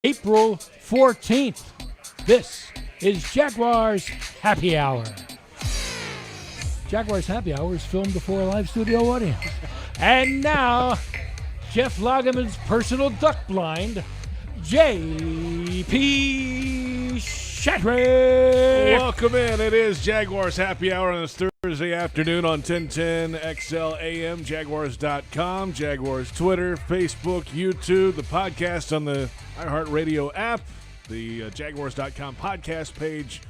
April 14th. This is Jaguars Happy Hour. Jaguars Happy Hour is filmed before a live studio audience. And now, Jeff Lageman's personal duck blind, J.P. Shadrick. Welcome in. It is Jaguars Happy Hour on this Thursday afternoon on 1010 XL AM, Jaguars.com, Jaguars Twitter, Facebook, YouTube, the podcast on the iHeartRadio app, the Jaguars.com podcast page,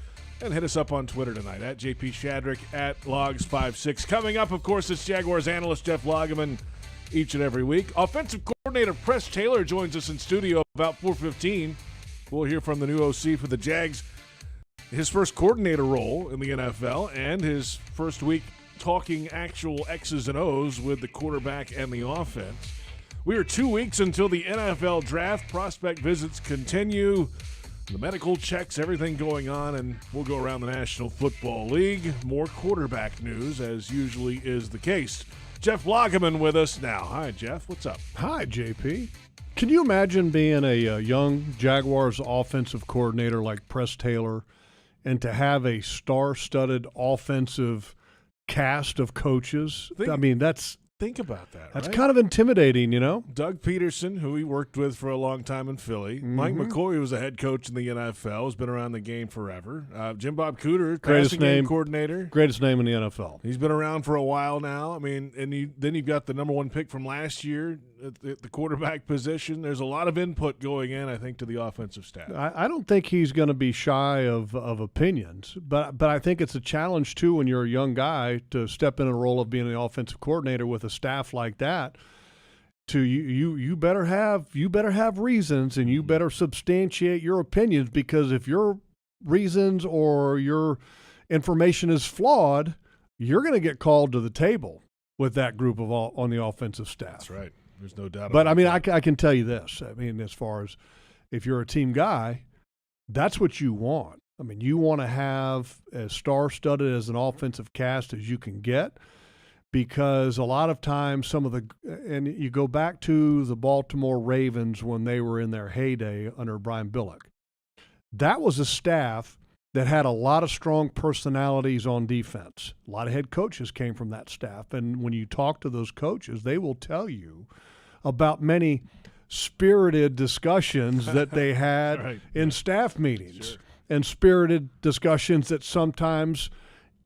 and hit us up on Twitter tonight at JP Shadrick, at Logs56. Coming up, of course, it's Jaguars analyst Jeff Lageman each and every week. Offensive coordinator Press Taylor joins us in studio about 4:15. We'll hear from the new OC for the Jags, his first coordinator role in the NFL, and his first week talking actual X's and O's with the quarterback and the offense. We are 2 weeks until the NFL draft. Prospect visits continue. The medical checks, everything going on, and we'll go around the National Football League. More quarterback news, as usually is the case. Jeff Lageman with us now. Hi, Jeff. What's up? Hi, JP. Can you imagine being a young Jaguars offensive coordinator like Press Taylor and to have a star-studded offensive cast of coaches? Think about that. That's right? kind of intimidating, you know? Doug Peterson, who he worked with for a long time in Philly. Mm-hmm. Mike McCoy was a head coach in the NFL, has been around the game forever. Jim Bob Cooter, Greatest passing game name coordinator. Greatest name in the NFL. He's been around for a while now. I mean, and then you've got the number one pick from last year at the quarterback position. There's a lot of input going in, I think, to the offensive staff. I don't think he's going to be shy of opinions, but I think it's a challenge, too, when you're a young guy to step in a role of being an offensive coordinator with a staff like that. You better have reasons, and you better substantiate your opinions, because if your reasons or your information is flawed, you're going to get called to the table with that group of on the offensive staff. That's right. There's no doubt But about I mean, that. I can tell you this. I mean, as far as if you're a team guy, that's what you want. I mean, you want to have as star-studded as an offensive cast as you can get, because a lot of times and you go back to the Baltimore Ravens when they were in their heyday under Brian Billick. That was a staff that had a lot of strong personalities on defense. A lot of head coaches came from that staff. And when you talk to those coaches, they will tell you about many spirited discussions that they had Right. in staff meetings, Sure. and spirited discussions that sometimes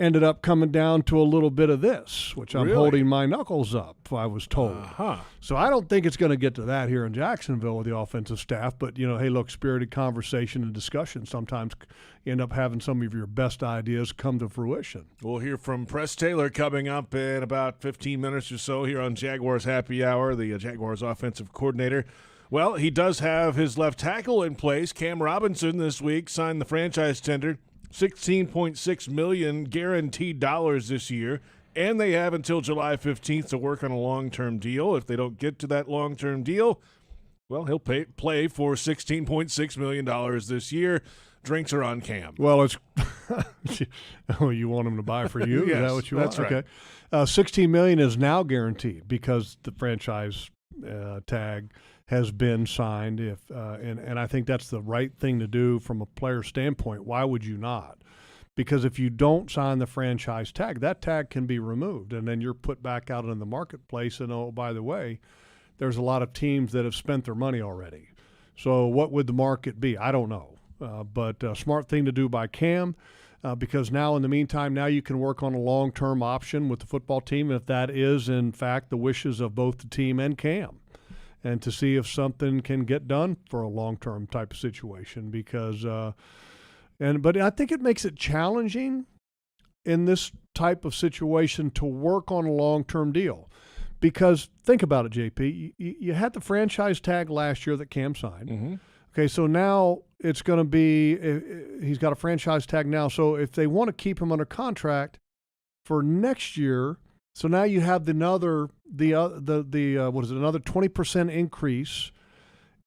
ended up coming down to a little bit of this, which I'm Really? holding my knuckles up, I was told. Uh-huh. So I don't think it's going to get to that here in Jacksonville with the offensive staff. But, hey, look, spirited conversation and discussion sometimes you end up having some of your best ideas come to fruition. We'll hear from Press Taylor coming up in about 15 minutes or so here on Jaguars Happy Hour, the Jaguars offensive coordinator. Well, he does have his left tackle in place. Cam Robinson this week signed the franchise tender, $16.6 million guaranteed dollars this year, and they have until July 15th to work on a long-term deal. If they don't get to that long-term deal, well, he'll play for $16.6 million this year. Drinks are on Cam. Well, it's you want him to buy for you? Yes, Is that what you want? that's right. Okay. $16 million is now guaranteed because the franchise tag has been signed. And I think that's the right thing to do from a player standpoint. Why would you not? Because if you don't sign the franchise tag, that tag can be removed, and then you're put back out in the marketplace. And, oh, by the way, there's a lot of teams that have spent their money already. So what would the market be? I don't know. But a smart thing to do by Cam, because now in the meantime, now you can work on a long-term option with the football team if that is, in fact, the wishes of both the team and Cam, and to see if something can get done for a long-term type of situation. Because but I think it makes it challenging in this type of situation to work on a long-term deal. Because think about it, JP. You had the franchise tag last year that Cam signed. Mm-hmm. Okay, so now it's going to be he's got a franchise tag now. So if they want to keep him under contract for next year, so now you have another 20% increase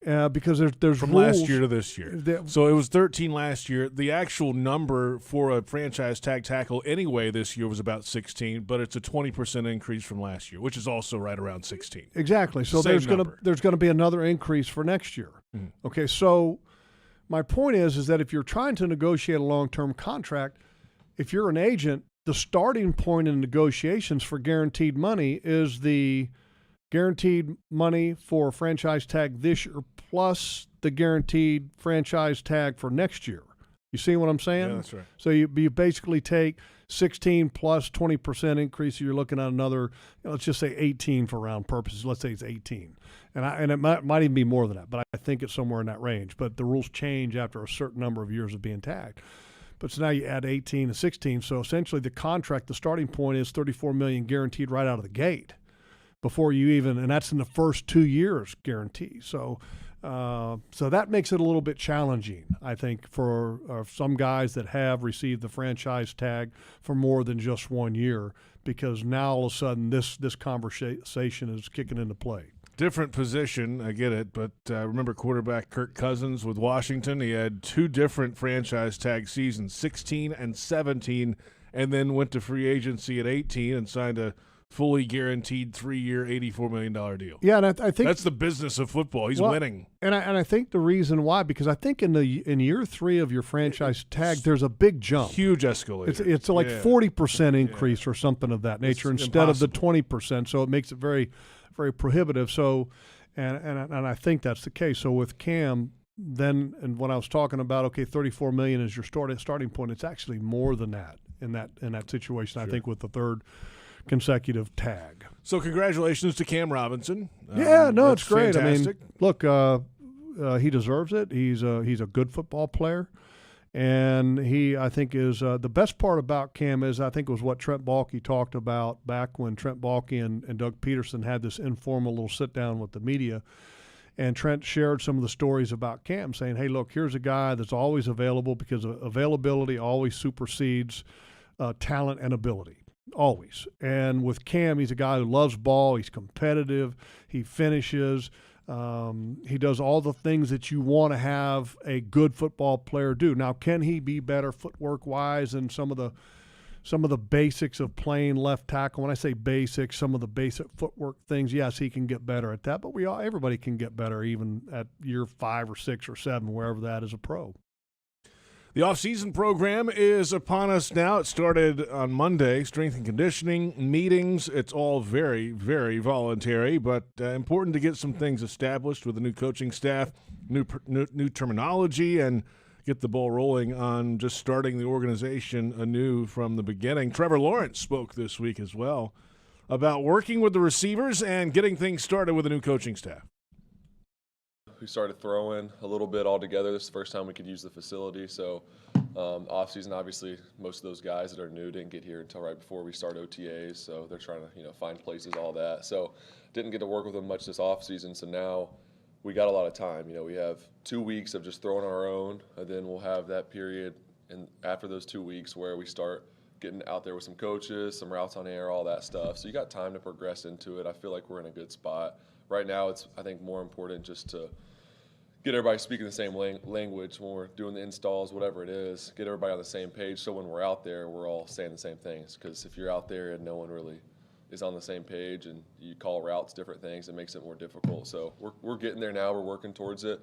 because there's from rules. last year to this year. So it was 13 last year. The actual number for a franchise tag tackle anyway this year was about 16, but it's a 20% increase from last year, which is also right around 16. Exactly. So Same there's gonna be another increase for next year. Mm-hmm. Okay, so my point is that if you're trying to negotiate a long-term contract, if you're an agent, the starting point in negotiations for guaranteed money is the guaranteed money for franchise tag this year plus the guaranteed franchise tag for next year. You see what I'm saying? Yeah, that's right. So you basically take 16 plus 20% increase. You're looking at another, let's just say 18 for round purposes. Let's say it's 18. And it might even be more than that, but I think it's somewhere in that range. But the rules change after a certain number of years of being tagged. But so now you add 18 and 16. So essentially the contract, the starting point is $34 million guaranteed right out of the gate before you even, and that's in the first 2 years guarantee. So that makes it a little bit challenging, I think, for some guys that have received the franchise tag for more than just 1 year, because now all of a sudden this conversation is kicking into play. Different position, I get it, but remember quarterback Kirk Cousins with Washington? He had 2 different franchise tag seasons, 16 and 17, and then went to free agency at 18 and signed a fully guaranteed 3-year, $84 million deal. Yeah, and I think that's the business of football. He's winning. And I think the reason why, because I think in year 3 of your franchise tag, there's a big jump. Huge escalator. It's like 40% increase or something of that nature instead of the 20%. So it makes it very, very prohibitive. So, and I think that's the case. So with Cam, then, and when I was talking about, okay, $34 million is your starting point, it's actually more than that in that situation. Sure. I think with the third consecutive tag. So congratulations to Cam Robinson. It's great. Fantastic. I mean, look, he deserves it. He's a good football player, and I think is the best part about Cam is, I think it was what Trent Baalke talked about back when Trent Baalke and Doug Peterson had this informal little sit down with the media, and Trent shared some of the stories about Cam, saying, hey, look, here's a guy that's always available, because availability always supersedes talent and ability. Always. And with Cam, he's a guy who loves ball. He's competitive. He finishes. He does all the things that you want to have a good football player do. Now, can he be better footwork-wise and some of the basics of playing left tackle? When I say basics, some of the basic footwork things, yes, he can get better at that. But everybody can get better even at year 5 or 6 or 7, wherever that is a pro. The offseason program is upon us now. It started on Monday. Strength and conditioning, meetings. It's all very, very voluntary, but important to get some things established with the new coaching staff, new terminology, and get the ball rolling on just starting the organization anew from the beginning. Trevor Lawrence spoke this week as well about working with the receivers and getting things started with a new coaching staff. We started throwing a little bit all together. This is the first time we could use the facility. So off-season, obviously, most of those guys that are new didn't get here until right before we start OTAs. So they're trying to find places, all that. So didn't get to work with them much this off-season. So now we got a lot of time. We have 2 weeks of just throwing our own, and then we'll have that period and after those 2 weeks where we start getting out there with some coaches, some routes on air, all that stuff. So you got time to progress into it. I feel like we're in a good spot. Right now, it's, I think, more important just to get everybody speaking the same language when we're doing the installs, whatever it is, get everybody on the same page so when we're out there, we're all saying the same things. Because if you're out there and no one really is on the same page and you call routes different things, it makes it more difficult. So we're getting there now. We're working towards it.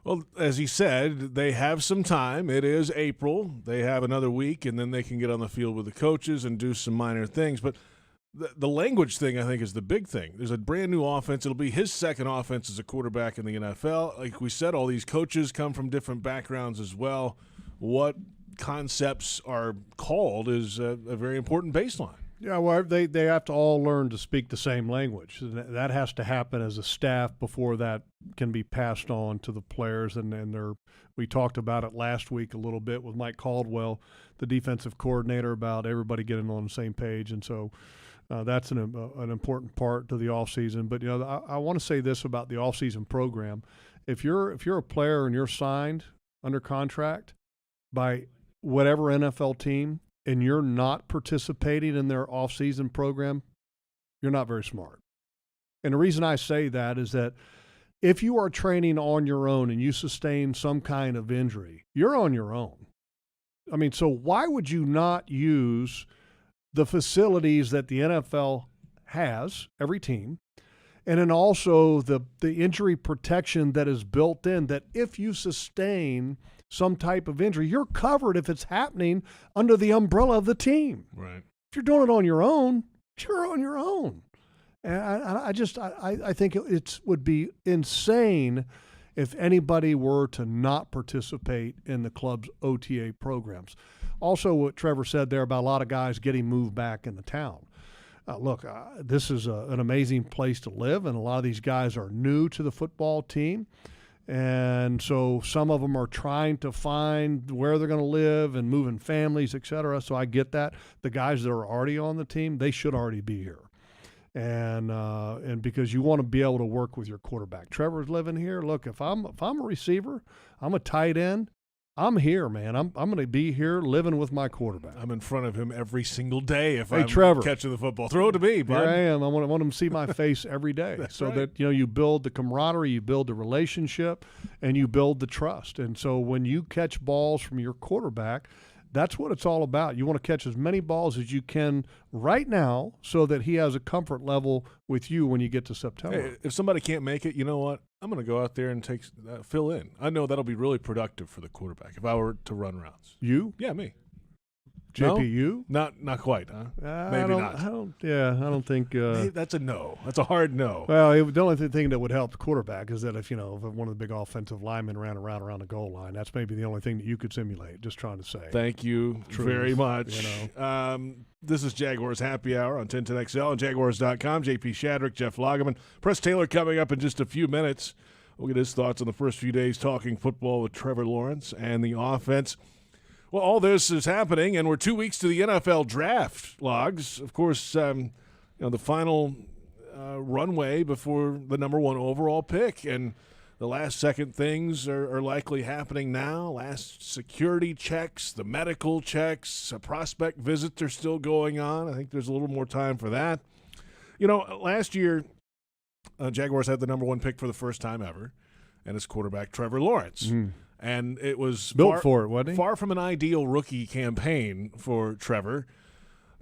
Well, as he said, they have some time. It is April. They have another week, and then they can get on the field with the coaches and do some minor things. But the language thing, I think, is the big thing. There's a brand-new offense. It'll be his second offense as a quarterback in the NFL. Like we said, all these coaches come from different backgrounds as well. What concepts are called is a very important baseline. Yeah, well, they have to all learn to speak the same language. That has to happen as a staff before that can be passed on to the players. And we talked about it last week a little bit with Mike Caldwell, the defensive coordinator, about everybody getting on the same page. And so that's an important part to the offseason. But, I want to say this about the offseason program. If you're a player and you're signed under contract by whatever NFL team and you're not participating in their offseason program, you're not very smart. And the reason I say that is that if you are training on your own and you sustain some kind of injury, you're on your own. I mean, so why would you not use the facilities that the NFL has, every team, and then also the injury protection that is built in, that if you sustain some type of injury, you're covered if it's happening under the umbrella of the team. Right. If you're doing it on your own, you're on your own. And I think it would be insane if anybody were to not participate in the club's OTA programs. Also, what Trevor said there about a lot of guys getting moved back into town. Look, this is an amazing place to live, and a lot of these guys are new to the football team. And so some of them are trying to find where they're going to live and moving families, et cetera. So I get that. The guys that are already on the team, they should already be here. And because you want to be able to work with your quarterback. Trevor's living here. Look, if I'm a receiver, I'm a tight end, I'm here, man. I'm going to be here living with my quarterback. I'm in front of him every single day if Hey, I'm Trevor. catching the football. Throw it to me, bud. Here I am. I want him to see my face every day. So right. that, you build the camaraderie, you build the relationship, and you build the trust. And so when you catch balls from your quarterback, that's what it's all about. You want to catch as many balls as you can right now so that he has a comfort level with you when you get to September. Hey, if somebody can't make it, you know what? I'm going to go out there and fill in. I know that'll be really productive for the quarterback if I were to run routes. You? Yeah, me. JP, you? Not quite, huh? Maybe not. I don't think. Hey, that's a no. That's a hard no. Well, the only thing that would help the quarterback is that if one of the big offensive linemen ran around the goal line, that's maybe the only thing that you could simulate. Just trying to say. Thank you very much. This is Jaguars Happy Hour on 1010XL and Jaguars.com. JP Shadrick, Jeff Lageman. Press Taylor coming up in just a few minutes. We'll get his thoughts on the first few days talking football with Trevor Lawrence and the offense. Well, all this is happening, and we're 2 weeks to the NFL draft, Logs. Of course, the final runway before the number one overall pick, and the last-second things are likely happening now. Last security checks, the medical checks, prospect visits are still going on. I think there's a little more time for that. Last year, Jaguars had the number one pick for the first time ever, and it's quarterback Trevor Lawrence. Mm. And it was built for it, wasn't he? Far from an ideal rookie campaign for Trevor.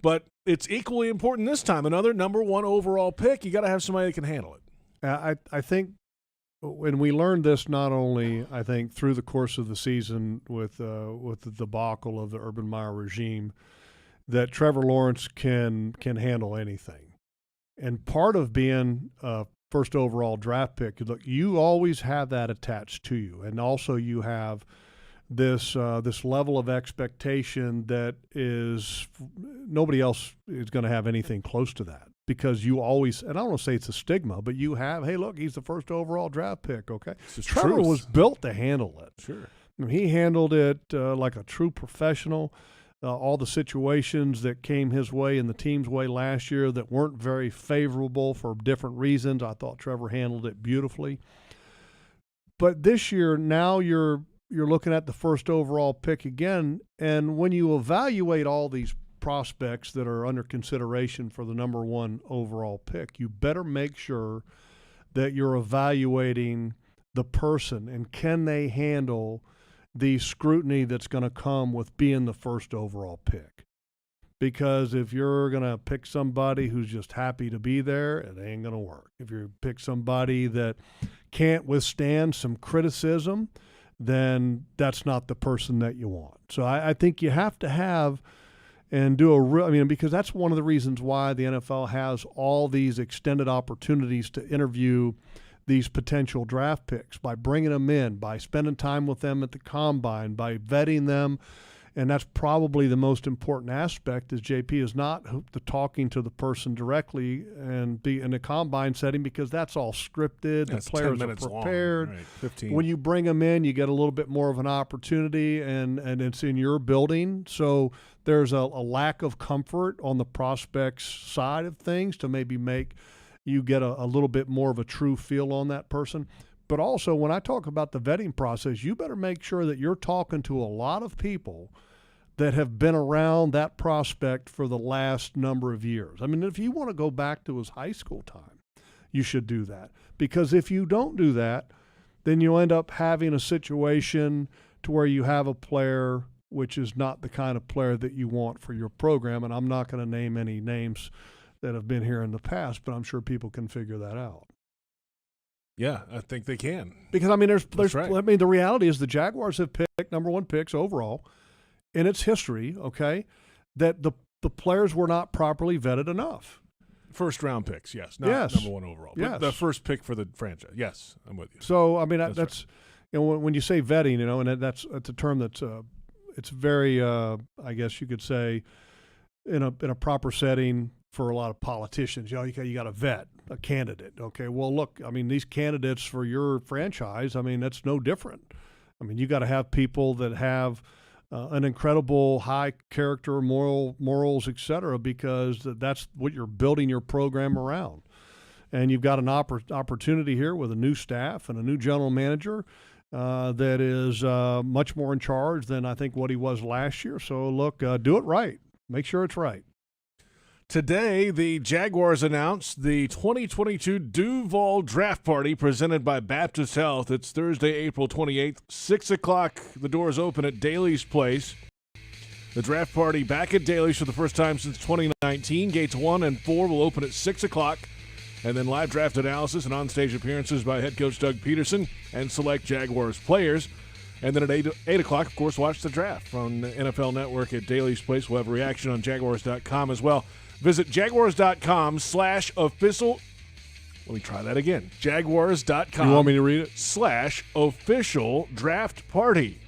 But it's equally important this time. Another number one overall pick, you got to have somebody that can handle it. I think when we learned this, not only I think through the course of the season with the debacle of the Urban Meyer regime, that Trevor Lawrence can handle anything. And part of being first overall draft pick, look, you always have that attached to you, and also you have this level of expectation that is nobody else is going to have anything close to that, because you always, and I don't want to say it's a stigma, but you have, hey, look, he's the first overall draft pick. Okay, Trevor was built to handle it. Sure, I mean, he handled it like a true professional. All the situations that came his way and the team's way last year that weren't very favorable for different reasons, I thought Trevor handled it beautifully. But this year, now you're looking at the first overall pick again, and when you evaluate all these prospects that are under consideration for the number one overall pick, you better make sure that you're evaluating the person and can they handle the scrutiny that's going to come with being the first overall pick. Because if you're going to pick somebody who's just happy to be there, it ain't going to work. If you pick somebody that can't withstand some criticism, then that's not the person that you want. So I think you have to have and do because that's one of the reasons why the NFL has all these extended opportunities to interview these potential draft picks, by bringing them in, by spending time with them at the combine, by vetting them. And that's probably the most important aspect, is JP, is not the talking to the person directly and be in a combine setting, because that's all scripted. The players are prepared. Long, right, 15. When you bring them in, you get a little bit more of an opportunity, and it's in your building. So there's a lack of comfort on the prospect's side of things to maybe make you get a little bit more of a true feel on that person. But also, when I talk about the vetting process, you better make sure that you're talking to a lot of people that have been around that prospect for the last number of years. I mean, if you want to go back to his high school time, you should do that. Because if you don't do that, then you'll end up having a situation to where you have a player which is not the kind of player that you want for your program. And I'm not going to name any names that have been here in the past, but I'm sure people can figure that out. Yeah, I think they can. Because, I mean, there's right. I mean, the reality is the Jaguars have picked number one picks overall in its history, okay, that the players were not properly vetted enough. First-round picks, yes. Not number one overall. Yes. But the first pick for the franchise. Yes, I'm with you. So, I mean, that's right. You know, when you say vetting, you know, and that's a term that's it's very, I guess you could say, in a proper setting for a lot of politicians. You know, you got to vet a candidate. Okay, well, look, I mean, these candidates for your franchise, I mean, that's no different. I mean, you got to have people that have an incredible high character, morals, et cetera, because that's what you're building your program around. And you've got an opportunity here with a new staff and a new general manager that is much more in charge than I think what he was last year. So, look, do it right. Make sure it's right. Today, the Jaguars announced the 2022 Duval Draft Party presented by Baptist Health. It's Thursday, April 28th, 6 o'clock. The doors open at Daly's Place. The draft party back at Daly's for the first time since 2019. Gates 1 and 4 will open at 6 o'clock. And then live draft analysis and on-stage appearances by head coach Doug Peterson and select Jaguars players. And then at 8 o'clock, of course, watch the draft from the NFL Network at Daly's Place. We'll have a reaction on Jaguars.com as well. Visit Jaguars.com/official. Let me try that again. Jaguars.com. You want me to read it? /official draft party.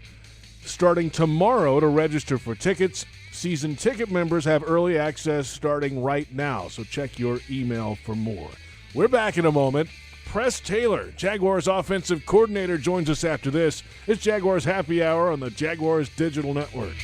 Starting tomorrow to register for tickets. Season ticket members have early access starting right now, so check your email for more. We're back in a moment. Press Taylor, Jaguars offensive coordinator, joins us after this. It's Jaguars Happy Hour on the Jaguars Digital Network.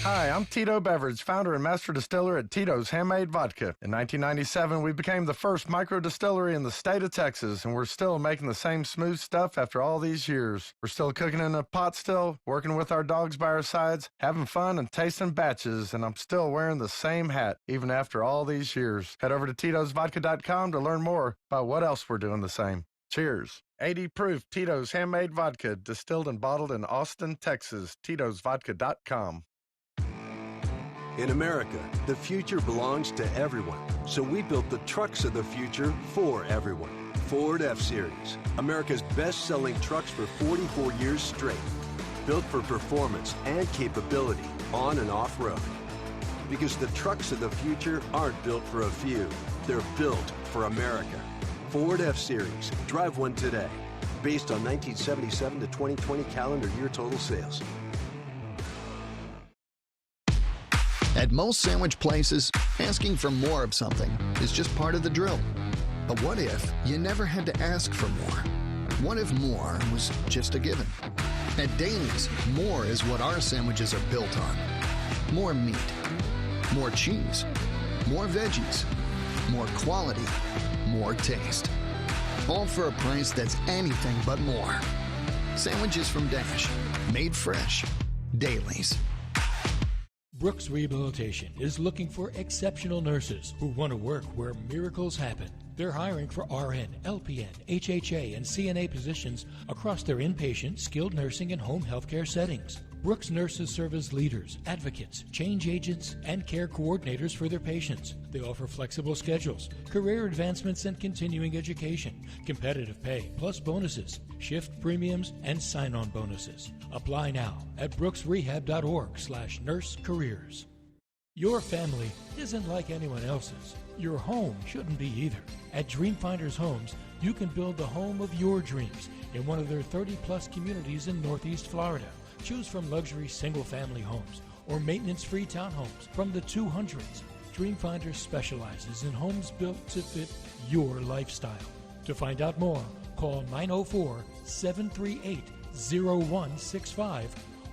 Hi, I'm Tito Beverage, founder and master distiller at Tito's Handmade Vodka. In 1997, we became the first micro distillery in the state of Texas, and we're still making the same smooth stuff after all these years. We're still cooking in a pot still, working with our dogs by our sides, having fun and tasting batches, and I'm still wearing the same hat, even after all these years. Head over to Tito'sVodka.com to learn more about what else we're doing the same. Cheers. 80 proof Tito's Handmade Vodka, distilled and bottled in Austin, Texas. Tito'sVodka.com. In America, the future belongs to everyone. So we built the trucks of the future for everyone. Ford F-Series, America's best-selling trucks for 44 years straight. Built for performance and capability on and off-road. Because the trucks of the future aren't built for a few. They're built for America. Ford F-Series. Drive one today. Based on 1977 to 2020 calendar year total sales. At most sandwich places, asking for more of something is just part of the drill. But what if you never had to ask for more? What if more was just a given? At Daly's, more is what our sandwiches are built on. More meat, more cheese, more veggies, more quality, more taste. All for a price that's anything but more. Sandwiches from Dash, made fresh. Daly's. Brooks Rehabilitation is looking for exceptional nurses who want to work where miracles happen. They're hiring for RN, LPN, HHA, and CNA positions across their inpatient, skilled nursing, and home healthcare settings. Brooks nurses serve as leaders, advocates, change agents, and care coordinators for their patients. They offer flexible schedules, career advancements, and continuing education, competitive pay, plus bonuses, shift premiums, and sign-on bonuses. Apply now at brooksrehab.org/nurse careers. Your family isn't like anyone else's. Your home shouldn't be either. At Dreamfinders Homes, you can build the home of your dreams in one of their 30-plus communities in Northeast Florida. Choose from luxury single-family homes or maintenance-free townhomes from the 200s. Dreamfinders specializes in homes built to fit your lifestyle. To find out more, call 904-738-0165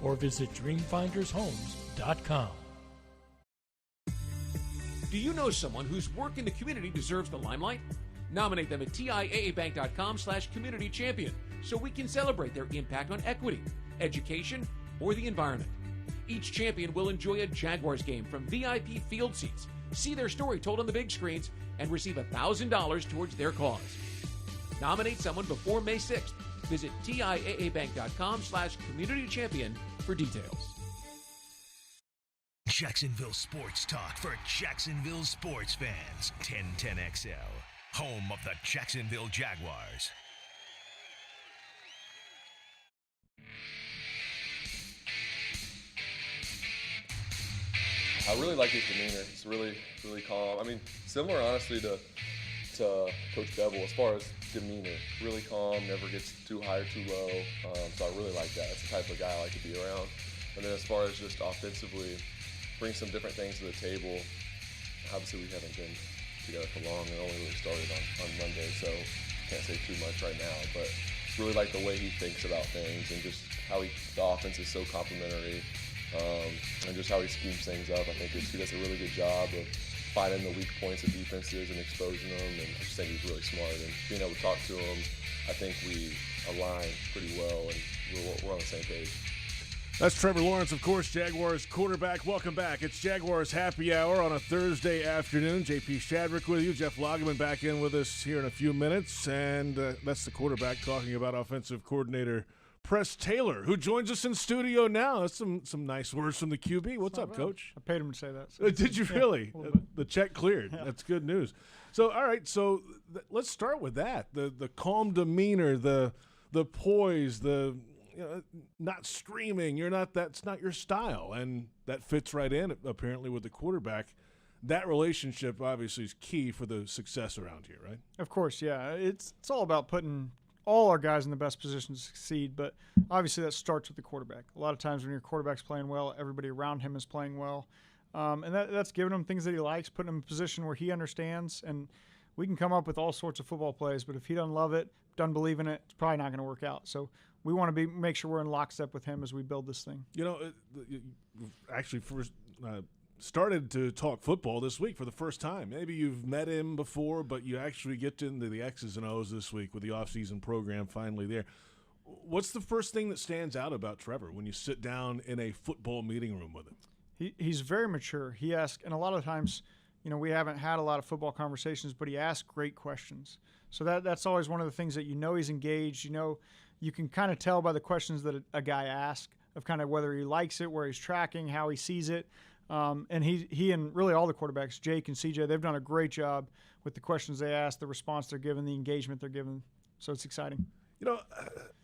or visit dreamfindershomes.com. Do you know someone whose work in the community deserves the limelight? Nominate them at TIAABank.com/community champion so we can celebrate their impact on equity, education, or the environment. Each champion will enjoy a Jaguars game from VIP field seats, see their story told on the big screens, and receive $1,000 towards their cause. Nominate someone before May 6th. Visit TIAABank.com/communitychampion for details. Jacksonville Sports Talk for Jacksonville sports fans. 1010XL, home of the Jacksonville Jaguars. I really like his demeanor. It's really, really calm. I mean, similar, honestly, to Coach Bevel as far as demeanor. Really calm, never gets too high or too low. So I really like that. That's the type of guy I like to be around. And then as far as just offensively, bring some different things to the table. Obviously, we haven't been together for long. It only really started on Monday, so can't say too much right now. But really like the way he thinks about things and just how the offense is so complimentary. And just how he schemes things up. I think he does a really good job of finding the weak points of defenses and exposing them, and I just think he's really smart. And being able to talk to him, I think we align pretty well, and we're on the same page. That's Trevor Lawrence, of course, Jaguars quarterback. Welcome back. It's Jaguars Happy Hour on a Thursday afternoon. JP Shadrick with you. Jeff Lageman back in with us here in a few minutes, and that's the quarterback talking about offensive coordinator Press Taylor, who joins us in studio now. That's some nice words from the QB. What's up, Coach? I paid him to say that. So. Did you really? Yeah, the check cleared. Yeah. That's good news. So, all right. So let's start with that. The calm demeanor, the poise, not screaming. That's not your style, and that fits right in apparently with the quarterback. That relationship obviously is key for the success around here, right? Of course, yeah. It's all about putting all our guys in the best position to succeed, but obviously that starts with the quarterback. A lot of times when your quarterback's playing well, everybody around him is playing well. And that's giving him things that he likes, putting him in a position where he understands. And we can come up with all sorts of football plays, but if he doesn't love it, doesn't believe in it, it's probably not going to work out. So we want to make sure we're in lockstep with him as we build this thing. Actually, first started to talk football this week for the first time. Maybe you've met him before, but you actually get into the X's and O's this week with the offseason program finally there. What's the first thing that stands out about Trevor when you sit down in a football meeting room with him? He's very mature. He asks, and a lot of times, we haven't had a lot of football conversations, but he asks great questions. So that's always one of the things that he's engaged. You can kind of tell by the questions that a guy asks of kind of whether he likes it, where he's tracking, how he sees it. And he and really all the quarterbacks, Jake and CJ, they've done a great job with the questions they ask, the response they're giving, the engagement they're giving. So it's exciting.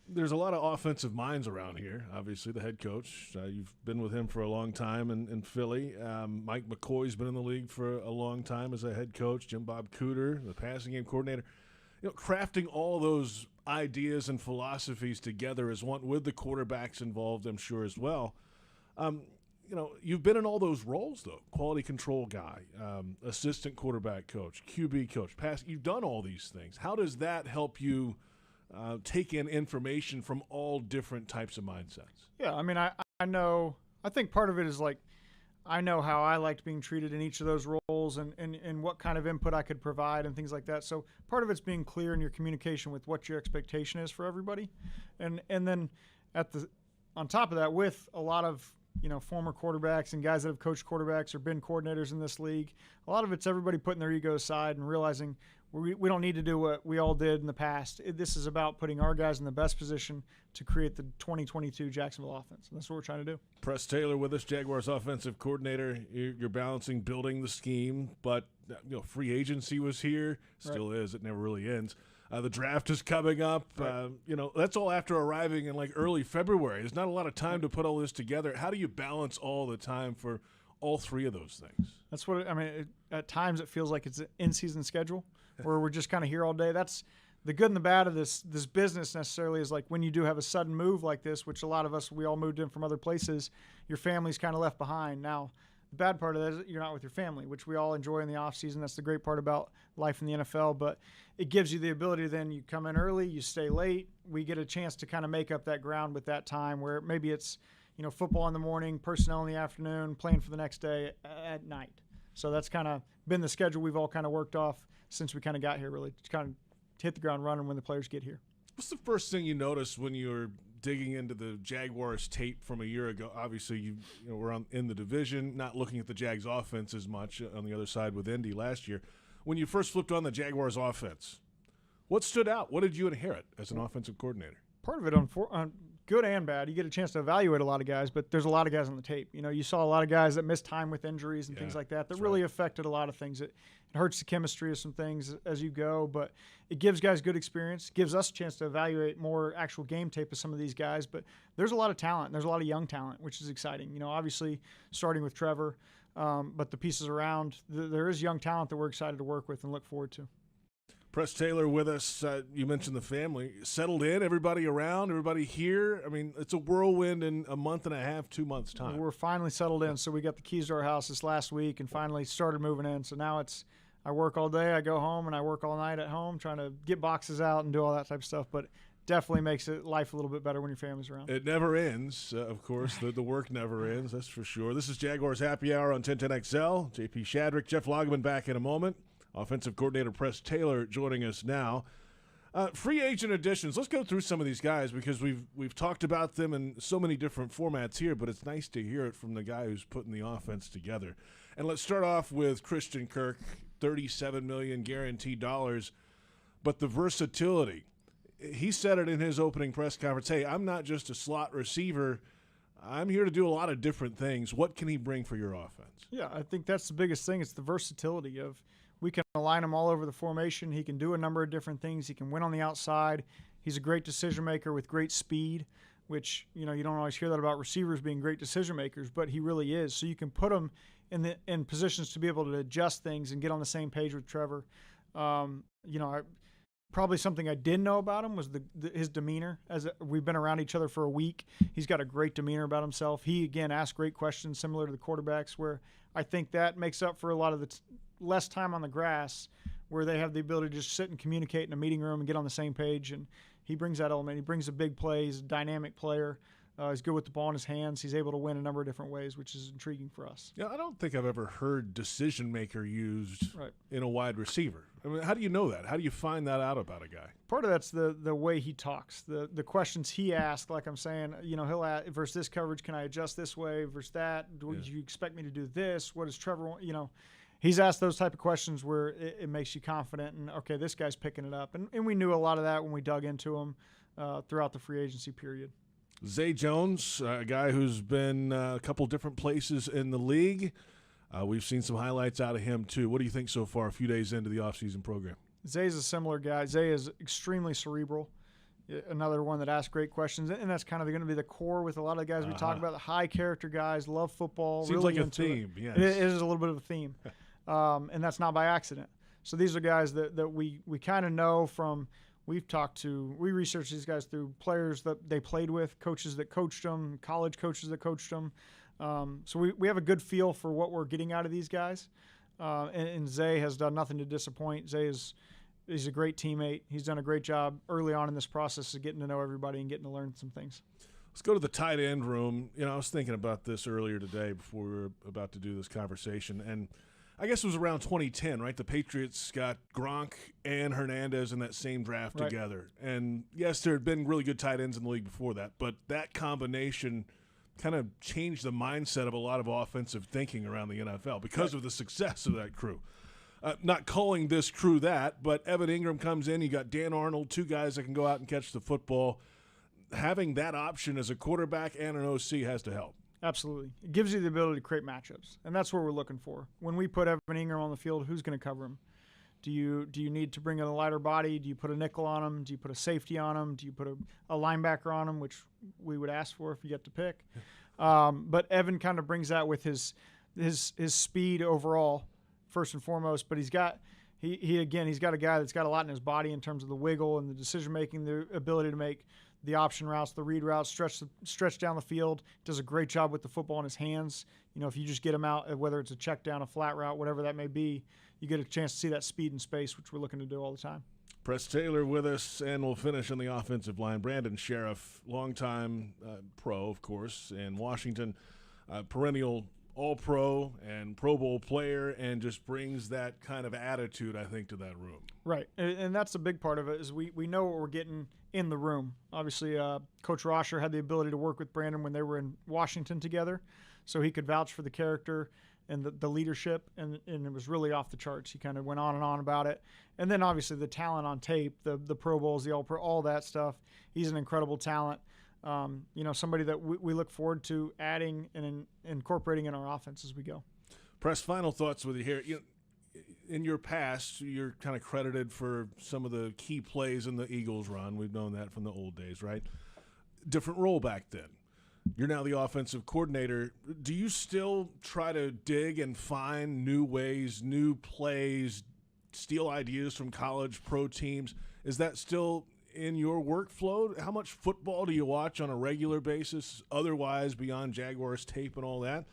There's a lot of offensive minds around here. Obviously, the head coach, you've been with him for a long time in Philly. Mike McCoy's been in the league for a long time as a head coach. Jim Bob Cooter, the passing game coordinator. Crafting all those ideas and philosophies together is one with the quarterbacks involved, I'm sure, as well. You've been in all those roles, though. Quality control guy, assistant quarterback coach, QB coach, pass. You've done all these things. How does that help you take in information from all different types of mindsets? Yeah, I know. I think part of it is I know how I liked being treated in each of those roles and what kind of input I could provide and things like that. So part of it's being clear in your communication with what your expectation is for everybody. And then on top of that, with a lot of former quarterbacks and guys that have coached quarterbacks or been coordinators in this league, a lot of it's everybody putting their ego aside and realizing we don't need to do what we all did in the past. This is about putting our guys in the best position to create the 2022 Jacksonville offense, and that's what we're trying to do. Press Taylor with us, Jaguars offensive coordinator. You're balancing building the scheme, but free agency was here, still is. It never really ends. The draft is coming up. Right. That's all after arriving in early February. There's not a lot of time to put all this together. How do you balance all the time for all three of those things? That's what at times it feels like it's an in-season schedule where we're just kind of here all day. That's the good and the bad of this business necessarily is when you do have a sudden move like this, which a lot of us, we all moved in from other places, your family's kind of left behind. Now, the bad part of that is you're not with your family, which we all enjoy in the offseason. That's the great part about life in the NFL. But it gives you the ability then you come in early, you stay late. We get a chance to kind of make up that ground with that time where maybe it's, football in the morning, personnel in the afternoon, playing for the next day at night. So that's kind of been the schedule we've all kind of worked off since we kind of got here, really, to kind of hit the ground running when the players get here. What's the first thing you notice when you're digging into the Jaguars tape from a year ago. Obviously, you know, we're in the division, not looking at the Jags offense as much on the other side with Indy last year. When you first flipped on the Jaguars offense, what stood out? What did you inherit as an offensive coordinator? Part of it on good and bad. You get a chance to evaluate a lot of guys, but there's a lot of guys on the tape. You know, you saw a lot of guys that missed time with injuries and things like that really affected a lot of things. It hurts the chemistry of some things as you go, but it gives guys good experience, gives us a chance to evaluate more actual game tape of some of these guys. But there's a lot of talent. There's a lot of young talent, which is exciting. You know, obviously starting with Trevor, but the pieces around, there is young talent that we're excited to work with and look forward to. Press Taylor with us. You mentioned the family. Settled in, everybody around, everybody here. I mean, it's a whirlwind in a month and a half, 2 months' time. We're finally settled in. So we got the keys to our house this last week and finally started moving in. So now I work all day, I go home, and I work all night at home trying to get boxes out and do all that type of stuff. But definitely makes life a little bit better when your family's around. It never ends, of course. The work never ends, that's for sure. This is Jaguars Happy Hour on 1010XL. JP Shadrick, Jeff Lageman back in a moment. Offensive coordinator Press Taylor joining us now. Free agent additions. Let's go through some of these guys because we've talked about them in so many different formats here, but it's nice to hear it from the guy who's putting the offense together. And let's start off with Christian Kirk, $37 million guaranteed dollars, but the versatility. He said it in his opening press conference. Hey, I'm not just a slot receiver. I'm here to do a lot of different things. What can he bring for your offense? Yeah, I think that's the biggest thing. It's the versatility of we can align him all over the formation. He can do a number of different things. He can win on the outside. He's a great decision maker with great speed, which, you know, you don't always hear that about receivers being great decision makers, but he really is. So you can put him in positions to be able to adjust things and get on the same page with Trevor. You know, probably something I didn't know about him was his demeanor. As we've been around each other for a week, he's got a great demeanor about himself. He, again, asks great questions similar to the quarterbacks, where I think that makes up for a lot of the less time on the grass, where they have the ability to just sit and communicate in a meeting room and get on the same page. And he brings that element. He brings a big play. He's a dynamic player. He's good with the ball in his hands. He's able to win a number of different ways, which is intriguing for us. Yeah, I don't think I've ever heard decision maker used in a wide receiver. I mean, how do you know that? How do you find that out about a guy? Part of that's the way he talks, the questions he asks. Like I'm saying, you know, he'll ask, versus this coverage, can I adjust this way versus that? Do you expect me to do this? What does Trevor want? You know, he's asked those type of questions where it makes you confident and, okay, this guy's picking it up. And we knew a lot of that when we dug into him throughout the free agency period. Zay Jones, a guy who's been a couple different places in the league. We've seen some highlights out of him, too. What do you think so far, a few days into the offseason program? Zay's a similar guy. Zay is extremely cerebral, another one that asks great questions, and that's kind of going to be the core with a lot of the guys we talk about, the high-character guys, love football. Seems really like a theme, yes. It is a little bit of a theme, and that's not by accident. So these are guys that we kind of know from – we researched these guys through players that they played with, coaches that coached them, college coaches that coached them. So we have a good feel for what we're getting out of these guys. And Zay has done nothing to disappoint. Zay he's a great teammate. He's done a great job early on in this process of getting to know everybody and getting to learn some things. Let's go to the tight end room. You know, I was thinking about this earlier today before we were about to do this conversation, and I guess it was around 2010, right? The Patriots got Gronk and Hernandez in that same draft together. And, yes, there had been really good tight ends in the league before that, but that combination kind of changed the mindset of a lot of offensive thinking around the NFL because of the success of that crew. Not calling this crew that, but Evan Ingram comes in. You got Dan Arnold, two guys that can go out and catch the football. Having that option as a quarterback and an OC has to help. Absolutely. It gives you the ability to create matchups, and that's what we're looking for. When we put Evan Ingram on the field, who's going to cover him? Do you need to bring in a lighter body? Do you put a nickel on him? Do you put a safety on him? Do you put a linebacker on him, which we would ask for if you get to pick? But Evan kind of brings that with his speed overall, first and foremost. But he's got a guy that's got a lot in his body in terms of the wiggle and the decision-making, the ability to make the option routes, the read routes, stretch down the field. Does a great job with the football in his hands. You know, if you just get him out, whether it's a check down, a flat route, whatever that may be, you get a chance to see that speed and space, which we're looking to do all the time. Press Taylor with us, and we'll finish on the offensive line. Brandon Sheriff, longtime pro, of course, in Washington, perennial All-Pro and Pro Bowl player and just brings that kind of attitude, I think, to that room. Right, and that's a big part of it is we know what we're getting in the room. Obviously, Coach Rosher had the ability to work with Brandon when they were in Washington together, so he could vouch for the character and the leadership, and it was really off the charts. He kind of went on and on about it. And then obviously the talent on tape, the Pro Bowls, the All-Pro, all that stuff. He's an incredible talent. Somebody that we look forward to adding and incorporating in our offense as we go. Press, final thoughts with you here. In your past, you're kind of credited for some of the key plays in the Eagles run. We've known that from the old days, right? Different role back then. You're now the offensive coordinator. Do you still try to dig and find new ways, new plays, steal ideas from college pro teams? Is that still in your workflow? How much football do you watch on a regular basis, otherwise beyond Jaguars tape and all that?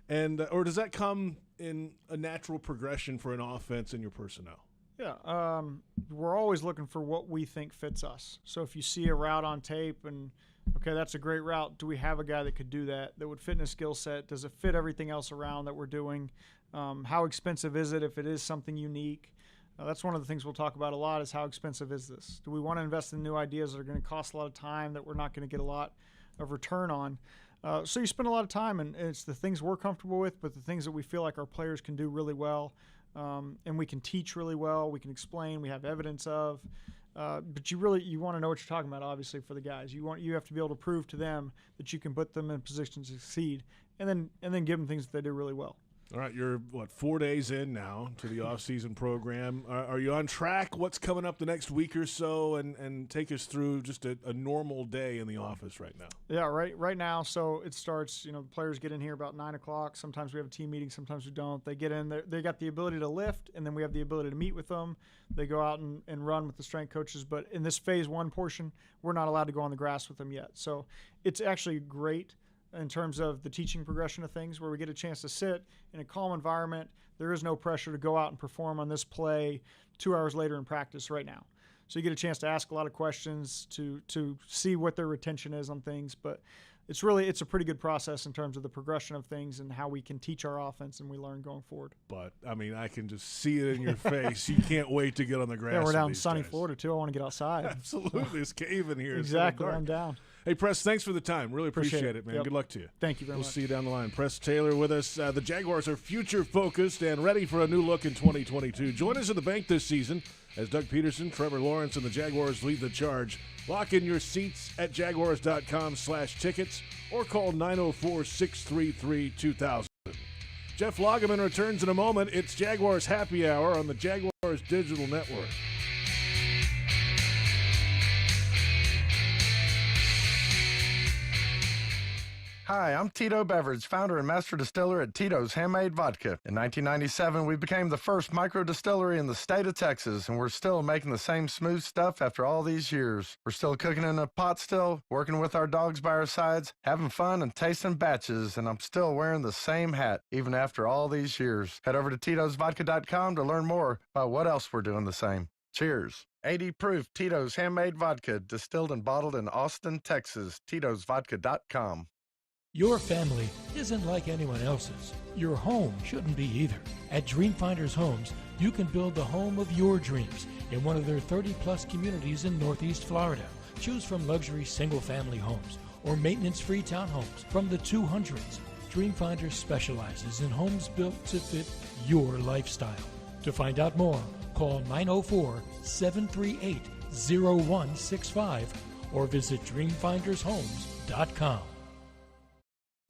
And or does that come in a natural progression for an offense in your personnel? Yeah, we're always looking for what we think fits us. So if you see a route on tape and okay, that's a great route. Do we have a guy that could do that would fit in a skill set? Does it fit everything else around that we're doing? How expensive is it if it is something unique? That's one of the things we'll talk about a lot is how expensive is this? Do we want to invest in new ideas that are going to cost a lot of time that we're not going to get a lot of return on? So you spend a lot of time, and it's the things we're comfortable with, but the things that we feel like our players can do really well, and we can teach really well, we can explain, we have evidence of. But you want to know what you're talking about, obviously, for the guys. You have to be able to prove to them that you can put them in a position to succeed, and then give them things that they do really well. All right, you're, 4 days in now to the off-season program. Are you on track? What's coming up the next week or so? And take us through just a normal day in the office right now. Yeah, right now, so it starts, the players get in here about 9 o'clock. Sometimes we have a team meeting, sometimes we don't. They get in there. They got the ability to lift, and then we have the ability to meet with them. They go out and run with the strength coaches. But in this phase one portion, we're not allowed to go on the grass with them yet. So it's actually great in terms of the teaching progression of things where we get a chance to sit in a calm environment. There is no pressure to go out and perform on this play 2 hours later in practice right now. So you get a chance to ask a lot of questions to see what their retention is on things. But it's a pretty good process in terms of the progression of things and how we can teach our offense and we learn going forward. But, I can just see it in your face. You can't wait to get on the grass. Yeah, we're down in sunny Florida, too. I want to get outside. Absolutely. It's caving here. Exactly. I'm down. Hey, Press, thanks for the time. Really appreciate it, man. Yep. Good luck to you. Thank you very much. We'll see you down the line. Press Taylor with us. The Jaguars are future-focused and ready for a new look in 2022. Join us at the bank this season as Doug Peterson, Trevor Lawrence, and the Jaguars lead the charge. Lock in your seats at jaguars.com/tickets or call 904-633-2000. Jeff Lageman returns in a moment. It's Jaguars Happy Hour on the Jaguars Digital Network. Hi, I'm Tito Beverage, founder and master distiller at Tito's Handmade Vodka. In 1997, we became the first micro distillery in the state of Texas, and we're still making the same smooth stuff after all these years. We're still cooking in a pot still, working with our dogs by our sides, having fun and tasting batches, and I'm still wearing the same hat, even after all these years. Head over to Tito'sVodka.com to learn more about what else we're doing the same. Cheers. 80 proof Tito's Handmade Vodka, distilled and bottled in Austin, Texas. Tito'sVodka.com. Your family isn't like anyone else's. Your home shouldn't be either. At Dreamfinders Homes, you can build the home of your dreams in one of their 30-plus communities in Northeast Florida. Choose from luxury single-family homes or maintenance-free townhomes from the 200s. Dreamfinders specializes in homes built to fit your lifestyle. To find out more, call 904-738-0165 or visit dreamfindershomes.com.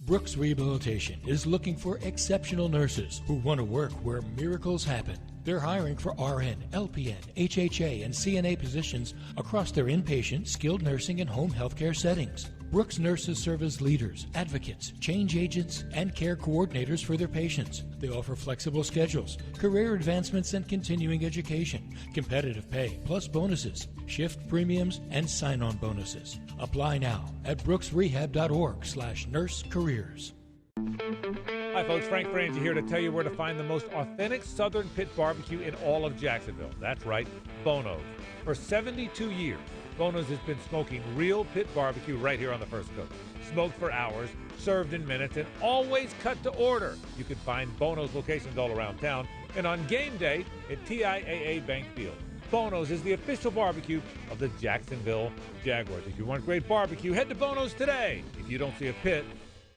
Brooks Rehabilitation is looking for exceptional nurses who want to work where miracles happen. They're hiring for RN, LPN, HHA, and CNA positions across their inpatient, skilled nursing, and home health care settings. Brooks nurses serve as leaders, advocates, change agents, and care coordinators for their patients. They offer flexible schedules, career advancements, and continuing education, competitive pay, plus bonuses, shift premiums, and sign-on bonuses. Apply now at brooksrehab.org/nursecareers. Hi folks, Frank Frangie here to tell you where to find the most authentic Southern Pit barbecue in all of Jacksonville. That's right, Bono's. For 72 years, Bono's has been smoking real pit barbecue right here on the First Coast. Smoked for hours, served in minutes, and always cut to order. You can find Bono's locations all around town and on game day at TIAA Bank Field. Bono's is the official barbecue of the Jacksonville Jaguars. If you want great barbecue, head to Bono's today. If you don't see a pit,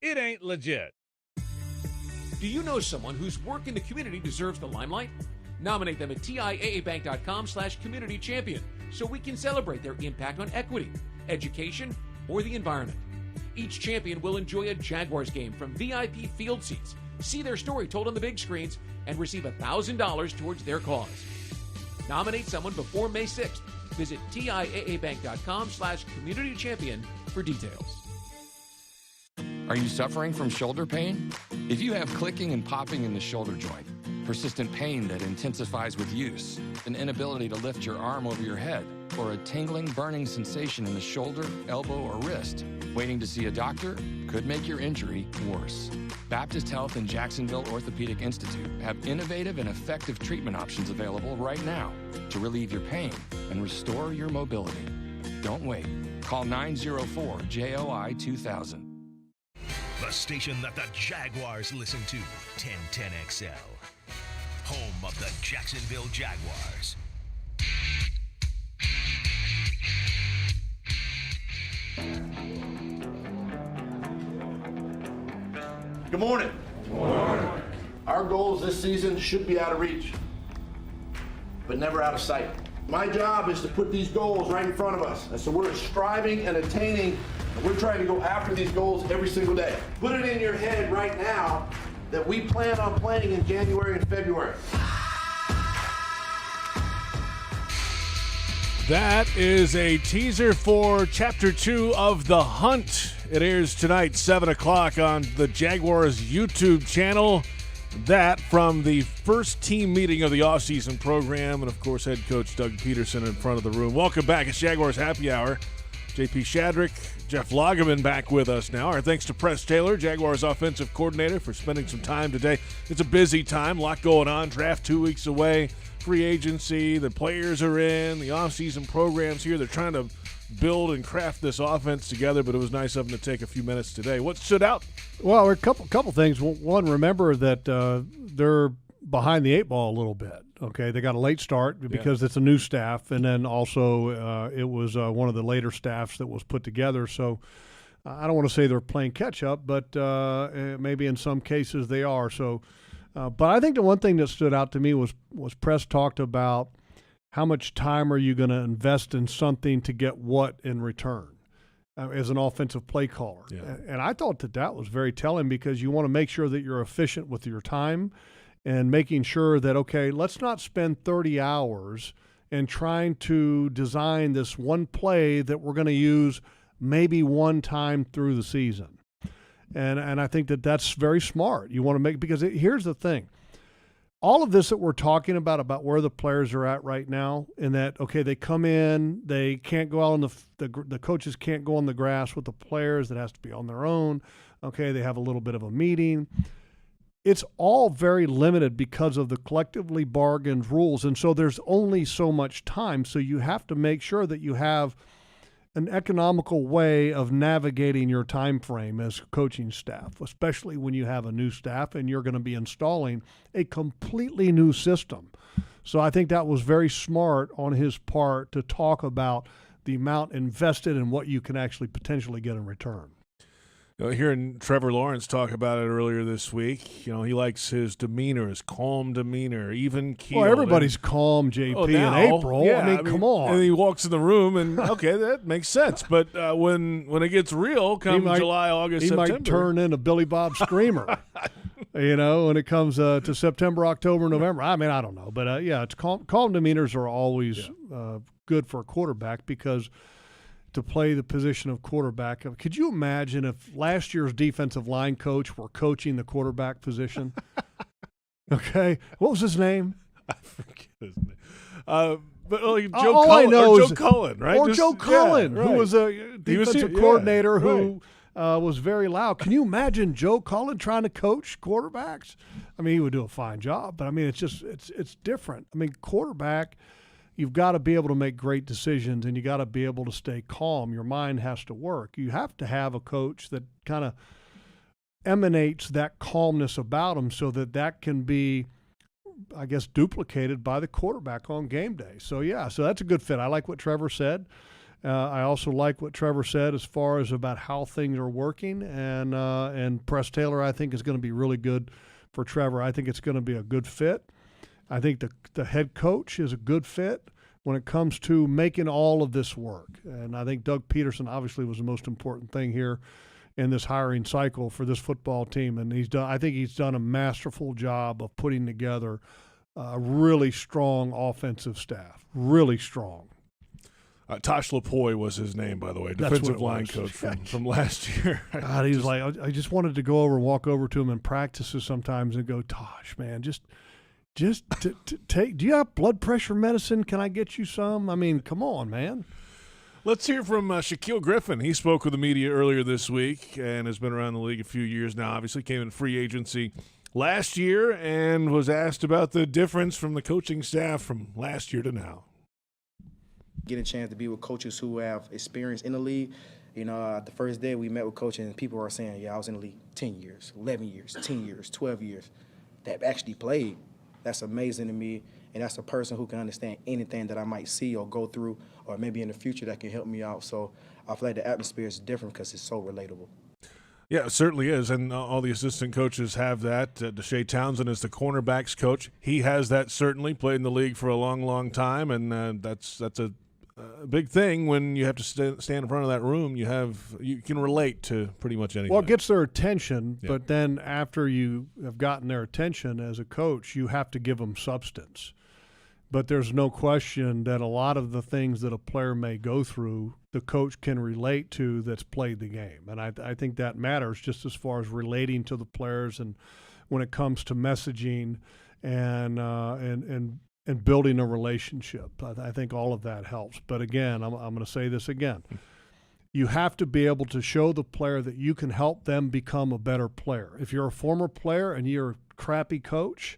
it ain't legit. Do you know someone whose work in the community deserves the limelight? Nominate them at TIAABank.com/community champion so we can celebrate their impact on equity, education, or the environment. Each champion will enjoy a Jaguars game from VIP field seats, see their story told on the big screens, and receive $1,000 towards their cause. Nominate someone before May 6th. Visit TIAABank.com/community champion for details. Are you suffering from shoulder pain? If you have clicking and popping in the shoulder joint, persistent pain that intensifies with use, an inability to lift your arm over your head, or a tingling, burning sensation in the shoulder, elbow, or wrist, waiting to see a doctor could make your injury worse. Baptist Health and Jacksonville Orthopedic Institute have innovative and effective treatment options available right now to relieve your pain and restore your mobility. Don't wait. Call 904-JOI-2000. The station that the Jaguars listen to, 1010XL. Home of the Jacksonville Jaguars. Good morning. Good morning. Our goals this season should be out of reach, but never out of sight. My job is to put these goals right in front of us. And so we're striving and attaining, and we're trying to go after these goals every single day. Put it in your head right now that we plan on playing in January and February. That is a teaser for Chapter 2 of The Hunt. It airs tonight, 7 o'clock on the Jaguars YouTube channel. That from the first team meeting of the offseason program, and of course head coach Doug Peterson in front of the room. Welcome back. It's Jaguars Happy Hour. JP Shadrick, Jeff Lageman back with us now. Our thanks to Press Taylor, Jaguars offensive coordinator, for spending some time today. It's a busy time, a lot going on. Draft 2 weeks away, free agency, the players are in, the offseason program's here. They're trying to build and craft this offense together, but it was nice of them to take a few minutes today. What stood out? Well, a couple things. One, remember that they're behind the 8 ball a little bit. Okay, they got a late start because it's a new staff, and then also it was one of the later staffs that was put together. So I don't want to say they're playing catch up, but maybe in some cases they are. So, but I think the one thing that stood out to me was Press talked about how much time are you going to invest in something to get what in return as an offensive play caller. Yeah. And I thought that was very telling, because you want to make sure that you're efficient with your time and making sure that, okay, let's not spend 30 hours and trying to design this one play that we're going to use maybe one time through the season. And I think that's very smart. You want to make, because here's the thing. All of this that we're talking about where the players are at right now, and that, okay, they come in, they can't go out on the coaches can't go on the grass with the players, that has to be on their own. Okay, they have a little bit of a meeting. It's all very limited because of the collectively bargained rules, and so there's only so much time. So you have to make sure that you have an economical way of navigating your time frame as coaching staff, especially when you have a new staff and you're going to be installing a completely new system. So I think that was very smart on his part to talk about the amount invested and what you can actually potentially get in return. You know, hearing Trevor Lawrence talk about it earlier this week, he likes his demeanor, his calm demeanor, even keeled. Well, everybody's calm, JP, in April. Yeah, I mean, come on. And he walks in the room, and okay, that makes sense. But when it gets real, come July, August, September, he might turn into Billy Bob Screamer. When it comes to September, October, November. I mean, I don't know, but it's calm demeanors are always good for a quarterback, because to play the position of quarterback. Could you imagine if last year's defensive line coach were coaching the quarterback position? Okay. What was his name? I forget his name. But Joe Cullen, right? Or Joe Cullen, who was a defensive coordinator who was very loud. Can you imagine Joe Cullen trying to coach quarterbacks? I mean, he would do a fine job, but I mean, it's different. I mean, quarterback, you've got to be able to make great decisions, and you got to be able to stay calm. Your mind has to work. You have to have a coach that kind of emanates that calmness about him so that can be, I guess, duplicated by the quarterback on game day. So, yeah, so that's a good fit. I like what Trevor said. I also like what Trevor said as far as about how things are working. And Press Taylor, I think, is going to be really good for Trevor. I think it's going to be a good fit. I think the head coach is a good fit when it comes to making all of this work. And I think Doug Peterson obviously was the most important thing here in this hiring cycle for this football team. And I think he's done a masterful job of putting together a really strong offensive staff, really strong. Tosh Lapoy was his name, by the way, defensive line coach from last year. God, he was like, I just wanted to go over and walk over to him in practices sometimes and go, Tosh, man, just take. Do you have blood pressure medicine? Can I get you some? I mean, come on, man. Let's hear from Shaquille Griffin. He spoke with the media earlier this week and has been around the league a few years now. Obviously came in free agency last year and was asked about the difference from the coaching staff from last year to now. Get a chance to be with coaches who have experience in the league. You know, the first day we met with coaches and people were saying, yeah, I was in the league 10 years, 11 years, 10 years, 12 years. That actually played. That's amazing to me. And that's a person who can understand anything that I might see or go through or maybe in the future that can help me out. So I feel like the atmosphere is different because it's so relatable. Yeah, it certainly is, and all the assistant coaches have that. Deshae Townsend is the cornerbacks coach. He has that, certainly, played in the league for a long, long time, and that's a big thing when you have to stand in front of that room. You can relate to pretty much anything. Well, it gets their attention, but then after you have gotten their attention as a coach, you have to give them substance. But there's no question that a lot of the things that a player may go through, the coach can relate to that's played the game. And I think that matters just as far as relating to the players and when it comes to messaging and building a relationship. I think all of that helps. But again, I'm going to say this again. You have to be able to show the player that you can help them become a better player. If you're a former player and you're a crappy coach,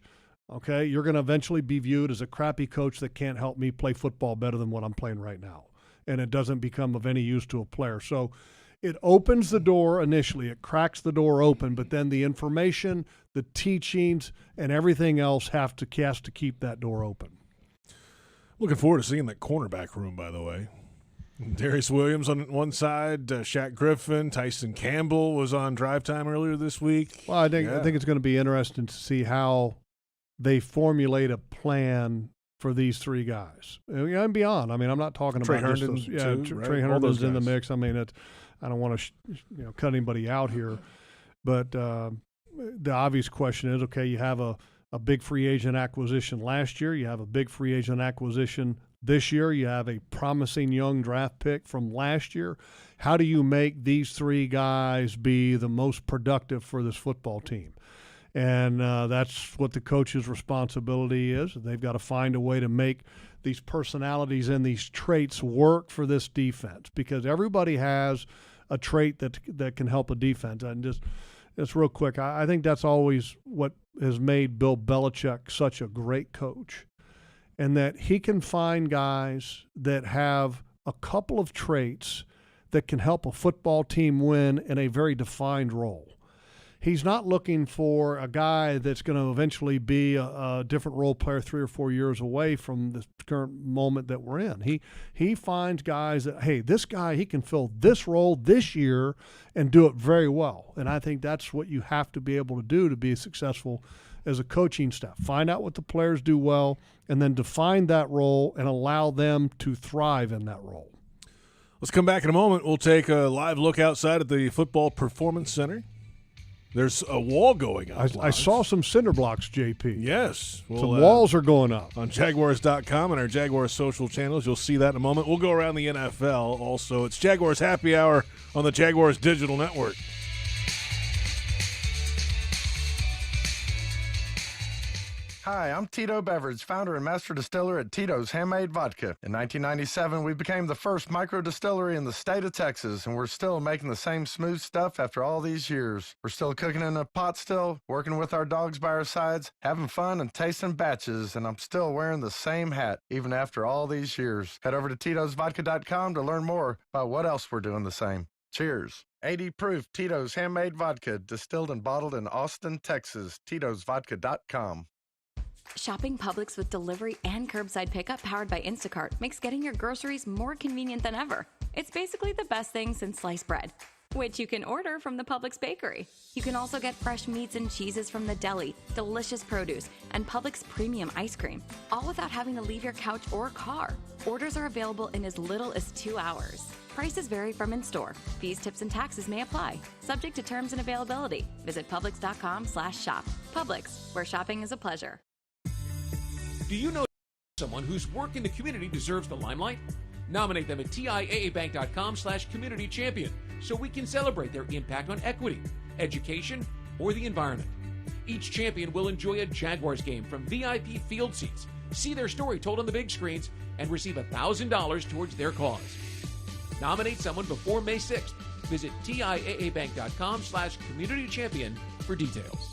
okay, you're going to eventually be viewed as a crappy coach that can't help me play football better than what I'm playing right now. And it doesn't become of any use to a player. So it opens the door initially. It cracks the door open, but then the information, the teachings, and everything else has to keep that door open. Looking forward to seeing that cornerback room, by the way. Darius Williams on one side, Shaq Griffin, Tyson Campbell was on Drive Time earlier this week. Well, I think it's going to be interesting to see how they formulate a plan for these three guys and beyond. I mean, I'm not talking Trey about Herndon just those. Trey Herndon's in the mix. I mean, I don't want to cut anybody out here, but the obvious question is, okay, you have a big free agent acquisition last year. You have a big free agent acquisition this year. You have a promising young draft pick from last year. How do you make these three guys be the most productive for this football team? And that's what the coach's responsibility is. They've got to find a way to make these personalities and these traits work for this defense, because everybody has a trait that can help a defense. And just real quick, I think that's always what has made Bill Belichick such a great coach, and that he can find guys that have a couple of traits that can help a football team win in a very defined role. He's not looking for a guy that's going to eventually be a different role player 3 or 4 years away from the current moment that we're in. He finds guys that, hey, this guy, he can fill this role this year and do it very well. And I think that's what you have to be able to do to be successful as a coaching staff. Find out what the players do well and then define that role and allow them to thrive in that role. Let's come back in a moment. We'll take a live look outside at the Football Performance Center. There's a wall going up. I saw some cinder blocks, JP. Yes. Some walls are going up. On Jaguars.com and our Jaguars social channels. You'll see that in a moment. We'll go around the NFL also. It's Jaguars Happy Hour on the Jaguars Digital Network. Hi, I'm Tito Beverage, founder and master distiller at Tito's Handmade Vodka. In 1997, we became the first micro distillery in the state of Texas, and we're still making the same smooth stuff after all these years. We're still cooking in a pot still, working with our dogs by our sides, having fun and tasting batches, and I'm still wearing the same hat, even after all these years. Head over to Tito'sVodka.com to learn more about what else we're doing the same. Cheers. 80 proof Tito's Handmade Vodka, distilled and bottled in Austin, Texas. Tito'sVodka.com. Shopping Publix with delivery and curbside pickup powered by Instacart makes getting your groceries more convenient than ever. It's basically the best thing since sliced bread, which you can order from the Publix bakery. You can also get fresh meats and cheeses from the deli, delicious produce, and Publix premium ice cream, all without having to leave your couch or car. Orders are available in as little as 2 hours. Prices vary from in-store. Fees, tips, and taxes may apply. Subject to terms and availability. Visit Publix.com/shop. Publix, where shopping is a pleasure. Do you know someone whose work in the community deserves the limelight? Nominate them at TIAABank.com/community champion so we can celebrate their impact on equity, education, or the environment. Each champion will enjoy a Jaguars game from VIP field seats, see their story told on the big screens, and receive $1,000 towards their cause. Nominate someone before May 6th. Visit TIAABank.com/community champion for details.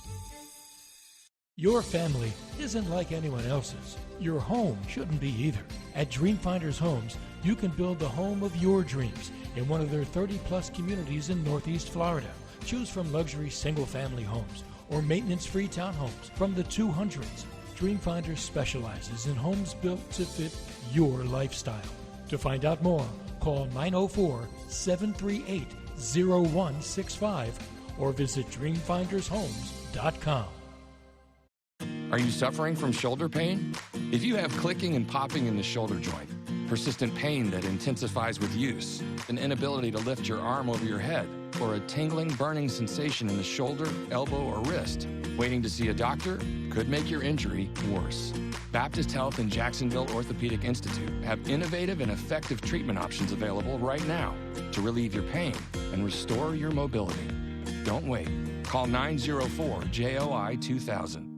Your family isn't like anyone else's. Your home shouldn't be either. At Dreamfinders Homes, you can build the home of your dreams in one of their 30-plus communities in Northeast Florida. Choose from luxury single-family homes or maintenance-free townhomes from the 200s. Dreamfinders specializes in homes built to fit your lifestyle. To find out more, call 904-738-0165 or visit dreamfindershomes.com. Are you suffering from shoulder pain? If you have clicking and popping in the shoulder joint, persistent pain that intensifies with use, an inability to lift your arm over your head, or a tingling, burning sensation in the shoulder, elbow, or wrist, waiting to see a doctor could make your injury worse. Baptist Health and Jacksonville Orthopedic Institute have innovative and effective treatment options available right now to relieve your pain and restore your mobility. Don't wait. Call 904-JOI-2000.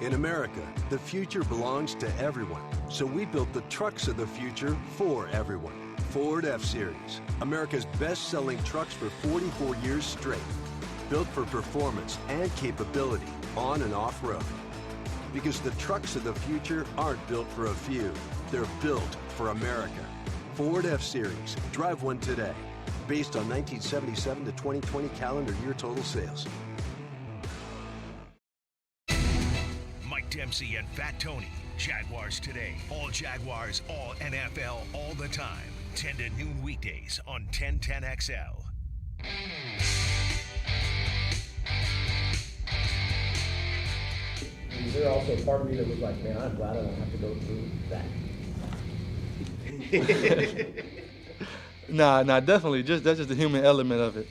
In America, the future belongs to everyone. So we built the trucks of the future for everyone. Ford F-Series, America's best-selling trucks for 44 years straight. Built for performance and capability on and off-road. Because the trucks of the future aren't built for a few. They're built for America. Ford F-Series. Drive one today. Based on 1977 to 2020 calendar year total sales. Dempsey and Fat Tony. Jaguars Today. All Jaguars, all NFL, all the time. 10 to noon weekdays on 1010XL. Was there also a part of me that was like, man, I'm glad I don't have to go through that? Nah, definitely. That's just the human element of it.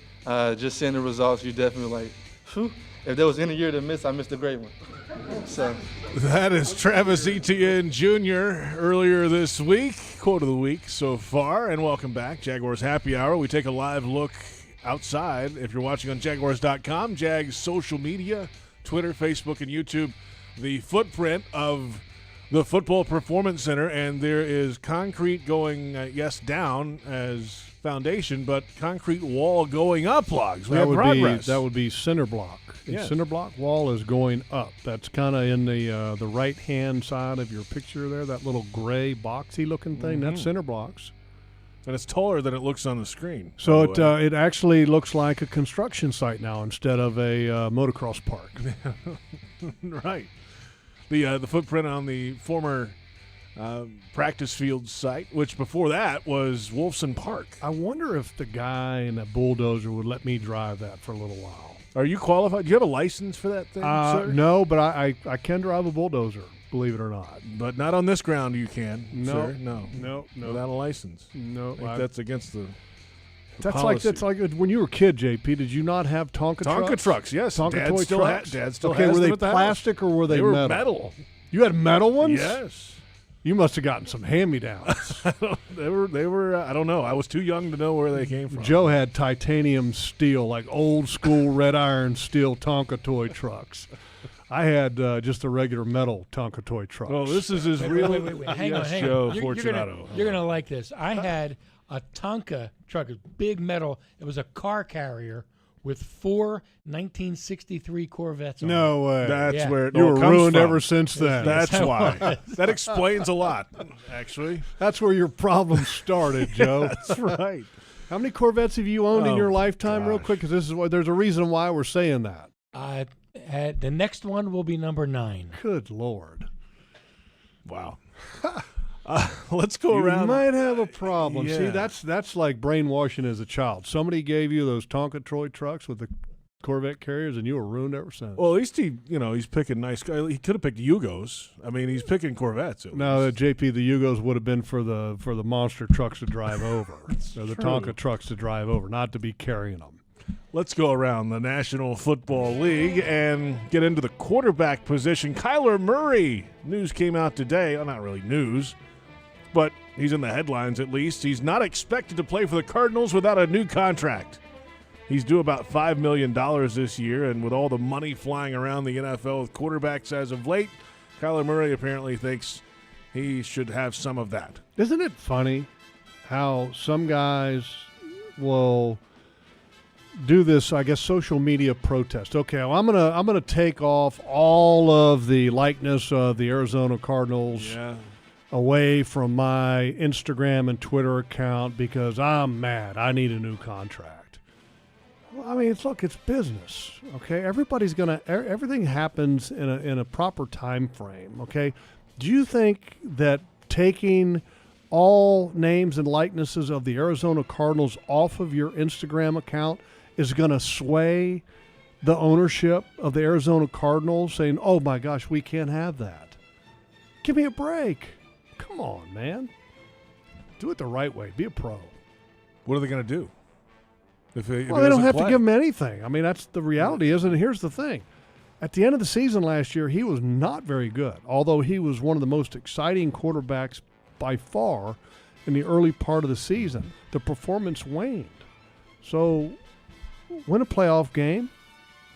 Just seeing the results, you definitely like, phew. If there was any year to miss, I missed a great one. So that is Travis Etienne Jr. earlier this week. Quote of the week so far. And welcome back, Jaguars Happy Hour. We take a live look outside. If you're watching on Jaguars.com, Jags social media, Twitter, Facebook, and YouTube, the footprint of the Football Performance Center, and there is concrete going, down as foundation, but concrete wall going up, Logs. We have progress. That would be center block. The center block wall is going up. That's kind of in the right-hand side of your picture there, that little gray boxy-looking thing. That's center blocks. And it's taller than it looks on the screen. So it actually looks like a construction site now instead of a motocross park. Right. The footprint on the former practice field site, which before that was Wolfson Park. I wonder if the guy in that bulldozer would let me drive that for a little while. Are you qualified? Do you have a license for that thing, sir? No, but I can drive a bulldozer, believe it or not. But not on this ground you can, no, sir. No. Without a license. No. I think that's against the That's policy. like when you were a kid, JP. Did you not have Tonka trucks? Tonka trucks, yes. Tonka toy trucks. Dad still okay, has were them they at the plastic house. or were they metal? You had metal ones? Yes. You must have gotten some hand-me-downs. They were. I don't know. I was too young to know where they came from. Joe had titanium steel, like old school red iron steel Tonka toy trucks. I had just a regular metal Tonka toy truck. Oh, this is his real. Wait. Hang on. Joe You're Fortunato. going to like this. I had a Tonka truck, a big metal. It was a car carrier with 4 1963 Corvettes on No way. That's where it you all were comes ruined from. ever since then. That's why. That explains a lot, actually. That's where your problem started, Joe. That's right. How many Corvettes have you owned in your lifetime, real gosh. quick? Because this is why there's a reason why we're saying that. The next one will be number 9. Good Lord. Wow. Let's go around. You might have a problem. Yeah. See, that's like brainwashing as a child. Somebody gave you those Tonka toy trucks with the Corvette carriers, and you were ruined ever since. Well, at least he's picking nice guys. He could have picked Yugos. I mean, he's picking Corvettes. No, JP, the Yugos would have been for the monster trucks to drive over, or the Tonka trucks to drive over, not to be carrying them. Let's go around the National Football League and get into the quarterback position. Kyler Murray. News came out today. Well, not really news, but he's in the headlines at least. He's not expected to play for the Cardinals without a new contract. He's due about $5 million this year, and with all the money flying around the NFL with quarterbacks as of late, Kyler Murray apparently thinks he should have some of that. Isn't it funny how some guys will do this, I guess, social media protest? Okay, well, I'm gonna take off all of the likeness of the Arizona Cardinals away from my Instagram and Twitter account because I'm mad. I need a new contract. Well, I mean, it's business. Okay, everything happens in a proper time frame. Okay, do you think that taking all names and likenesses of the Arizona Cardinals off of your Instagram account is going to sway the ownership of the Arizona Cardinals, saying, "Oh my gosh, we can't have that"? Give me a break. Come on, man. Do it the right way. Be a pro. What are they going to do? If They don't have to give him anything. I mean, that's the reality, isn't it? Here's the thing. At the end of the season last year, he was not very good, although he was one of the most exciting quarterbacks by far in the early part of the season. The performance waned. So win a playoff game,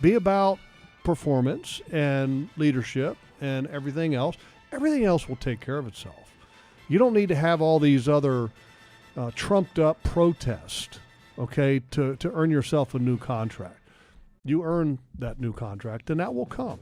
be about performance and leadership and everything else. Everything else will take care of itself. You don't need to have all these other trumped-up protests, okay, to earn yourself a new contract. You earn that new contract, and that will come.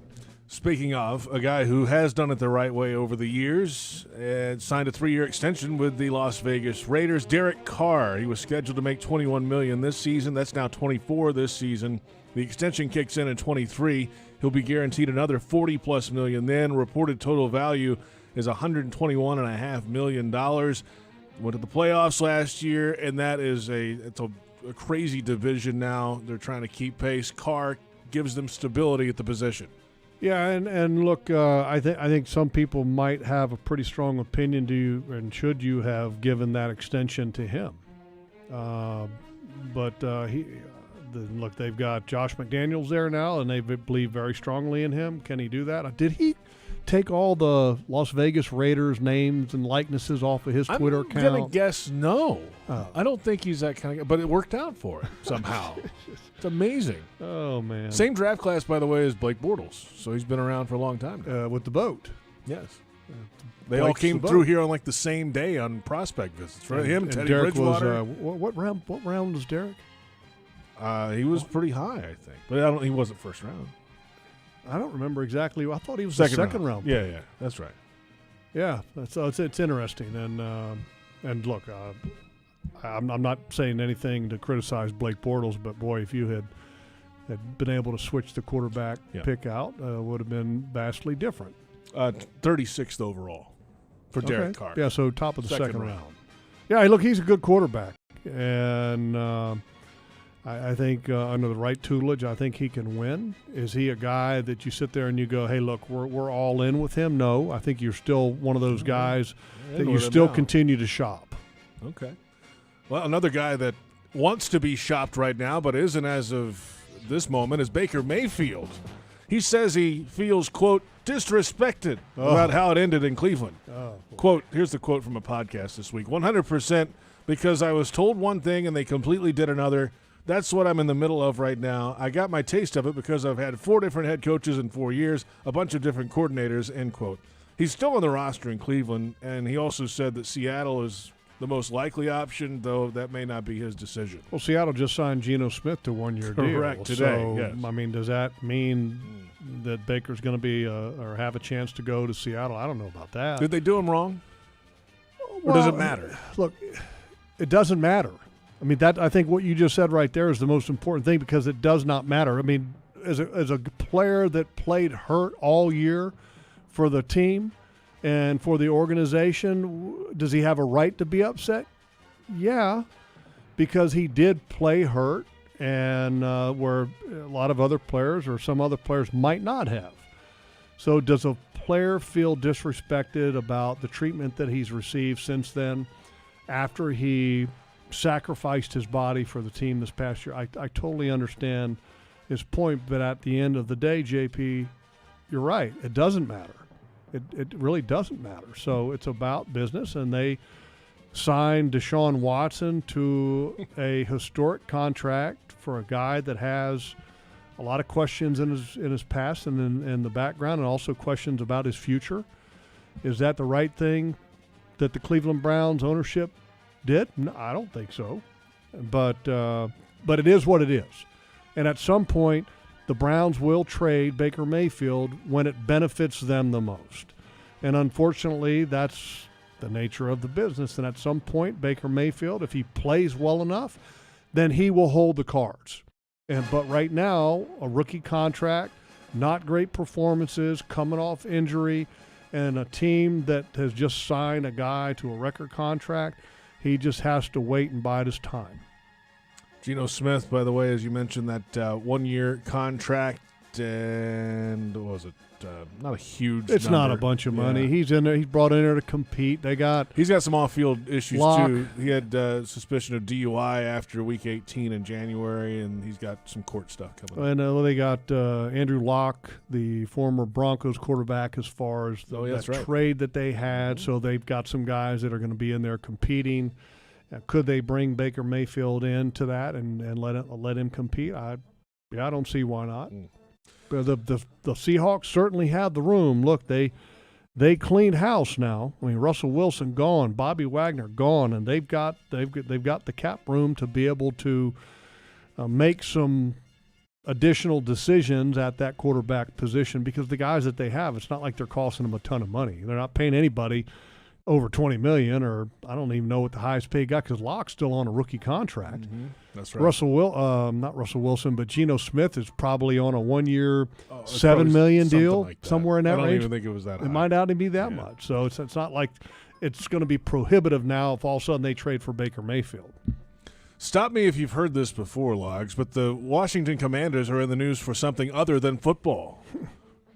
Speaking of, a guy who has done it the right way over the years and signed a 3-year extension with the Las Vegas Raiders, Derek Carr. He was scheduled to make $21 million this season. That's now $24 million this season. The extension kicks in 23. He'll be guaranteed another $40+ million then. Reported total value is $121.5 million. Went to the playoffs last year, and that is it's a crazy division now. They're trying to keep pace. Carr gives them stability at the position. Yeah, and look, I think some people might have a pretty strong opinion. Do you and should you have given that extension to him? But look, they've got Josh McDaniels there now, and they believe very strongly in him. Can he do that? Did he take all the Las Vegas Raiders names and likenesses off of his Twitter account? I'm going to guess no. I don't think he's that kind of guy, but it worked out for him somehow. It's amazing. Oh, man. Same draft class, by the way, as Blake Bortles, so he's been around for a long time now. With the boat. Yes. They all came through here on like the same day on prospect visits. Right? Him, and Teddy Derek Bridgewater. Was, what round was Derek? He was pretty high, I think, but he wasn't first round. I don't remember exactly. I thought he was second the second round. Yeah, that's right. Yeah, so it's interesting, and look, I'm not saying anything to criticize Blake Bortles, but boy, if you had been able to switch the quarterback pick out, would have been vastly different. 36th overall for Derek Carr. Yeah, so top of the second round. Yeah, look, he's a good quarterback, and I think under the right tutelage, I think he can win. Is he a guy that you sit there and you go, hey, look, we're all in with him? No, I think you're still one of those guys that you still continue to shop. Okay. Well, another guy that wants to be shopped right now but isn't as of this moment is Baker Mayfield. He says he feels, quote, disrespected about how it ended in Cleveland. Quote, here's the quote from a podcast this week. 100% because I was told one thing and they completely did another. That's what I'm in the middle of right now. I got my taste of it because I've had 4 different head coaches in 4 years, a bunch of different coordinators, end quote. He's still on the roster in Cleveland, and he also said that Seattle is the most likely option, though that may not be his decision. Well, Seattle just signed Geno Smith to 1-year deal. Correct, today, so, yes. I mean, does that mean that Baker's going to be or have a chance to go to Seattle? I don't know about that. Did they do him wrong? Or does it matter? Look, it doesn't matter. I mean, I think what you just said right there is the most important thing because it does not matter. I mean, as a player that played hurt all year for the team and for the organization, does he have a right to be upset? Yeah, because he did play hurt and where a lot of other players or some other players might not have. So does a player feel disrespected about the treatment that he's received since then after he sacrificed his body for the team this past year? I totally understand his point, but at the end of the day, JP, you're right. It doesn't matter. It really doesn't matter. So it's about business, and they signed Deshaun Watson to a historic contract for a guy that has a lot of questions in his past and in the background, and also questions about his future. Is that the right thing that the Cleveland Browns ownership did? No, I don't think so. But it is what it is. And at some point, the Browns will trade Baker Mayfield when it benefits them the most. And unfortunately, that's the nature of the business. And at some point, Baker Mayfield, if he plays well enough, then he will hold the cards. But right now, a rookie contract, not great performances, coming off injury, and a team that has just signed a guy to a record contract, he just has to wait and bide his time. Geno Smith, by the way, as you mentioned, that 1-year contract, and what was it? Not a huge It's number. not a bunch of money. Yeah. He's in there. He's brought in there to compete. He's got some off-field issues, Locke. too. He had suspicion of DUI after Week 18 in January, and he's got some court stuff coming up. And they got Andrew Locke, the former Broncos quarterback, as far as that trade that they had. So they've got some guys that are going to be in there competing. Could they bring Baker Mayfield into that and let him compete? I don't see why not. The Seahawks certainly have the room. Look, they cleaned house now. I mean, Russell Wilson gone, Bobby Wagner gone, and they've got the cap room to be able to make some additional decisions at that quarterback position because the guys that they have, it's not like they're costing them a ton of money. They're not paying anybody over $20 million, or I don't even know what the highest paid guy, because Locke's still on a rookie contract. Mm-hmm. That's right. Not Russell Wilson, but Geno Smith is probably on a 1-year, $7 million deal, like somewhere in that range. I don't even think it was that high. It might not even be that much. So it's not like it's going to be prohibitive now if all of a sudden they trade for Baker Mayfield. Stop me if you've heard this before, Logs, but the Washington Commanders are in the news for something other than football.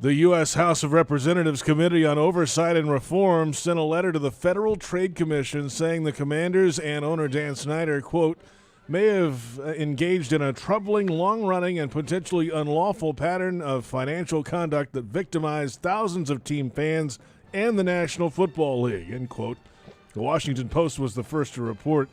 The U.S. House of Representatives Committee on Oversight and Reform sent a letter to the Federal Trade Commission saying the Commanders and owner Dan Snyder, quote, may have engaged in a troubling, long-running, and potentially unlawful pattern of financial conduct that victimized thousands of team fans and the National Football League, end quote. The Washington Post was the first to report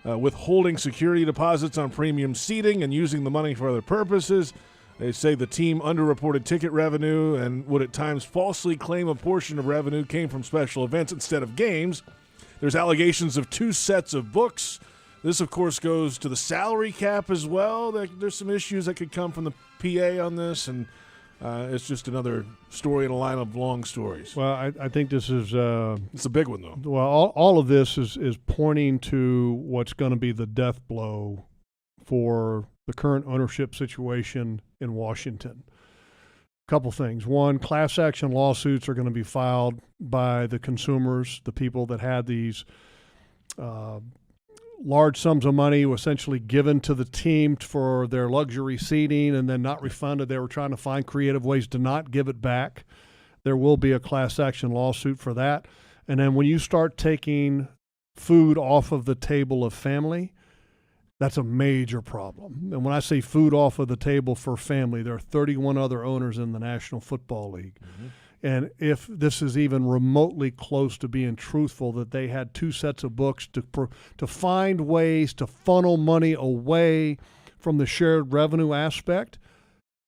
withholding security deposits on premium seating and using the money for other purposes. They say the team underreported ticket revenue and would at times falsely claim a portion of revenue came from special events instead of games. There's allegations of 2 sets of books. This, of course, goes to the salary cap as well. There's some issues that could come from the PA on this, and it's just another story in a line of long stories. Well, I think this is it's a big one, though. Well, all of this is pointing to what's going to be the death blow for the current ownership situation in Washington. A couple things. One, class action lawsuits are going to be filed by the consumers, the people that had these large sums of money essentially given to the team for their luxury seating and then not refunded. They were trying to find creative ways to not give it back. There will be a class action lawsuit for that. And then when you start taking food off of the table of family, that's a major problem. And when I say food off of the table for family, there are 31 other owners in the National Football League. Mm-hmm. And if this is even remotely close to being truthful, that they had 2 sets of books to find ways to funnel money away from the shared revenue aspect,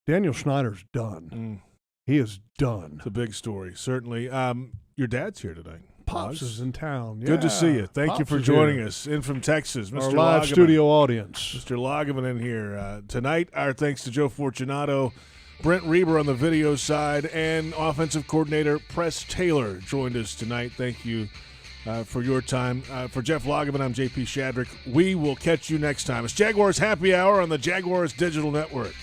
Daniel Snyder's done. He is done. It's a big story, certainly. Your dad's here tonight. Pops is in town. Good to see you. Thank you Pops for is joining here. us. In from Texas, Mr. Our live Lageman. studio audience. Mr. Lageman in here. Tonight, our thanks to Joe Fortunato, Brent Reber on the video side, and offensive coordinator Press Taylor joined us tonight. Thank you for your time. For Jeff Lageman, I'm JP Shadrick. We will catch you next time. It's Jaguars Happy Hour on the Jaguars Digital Network.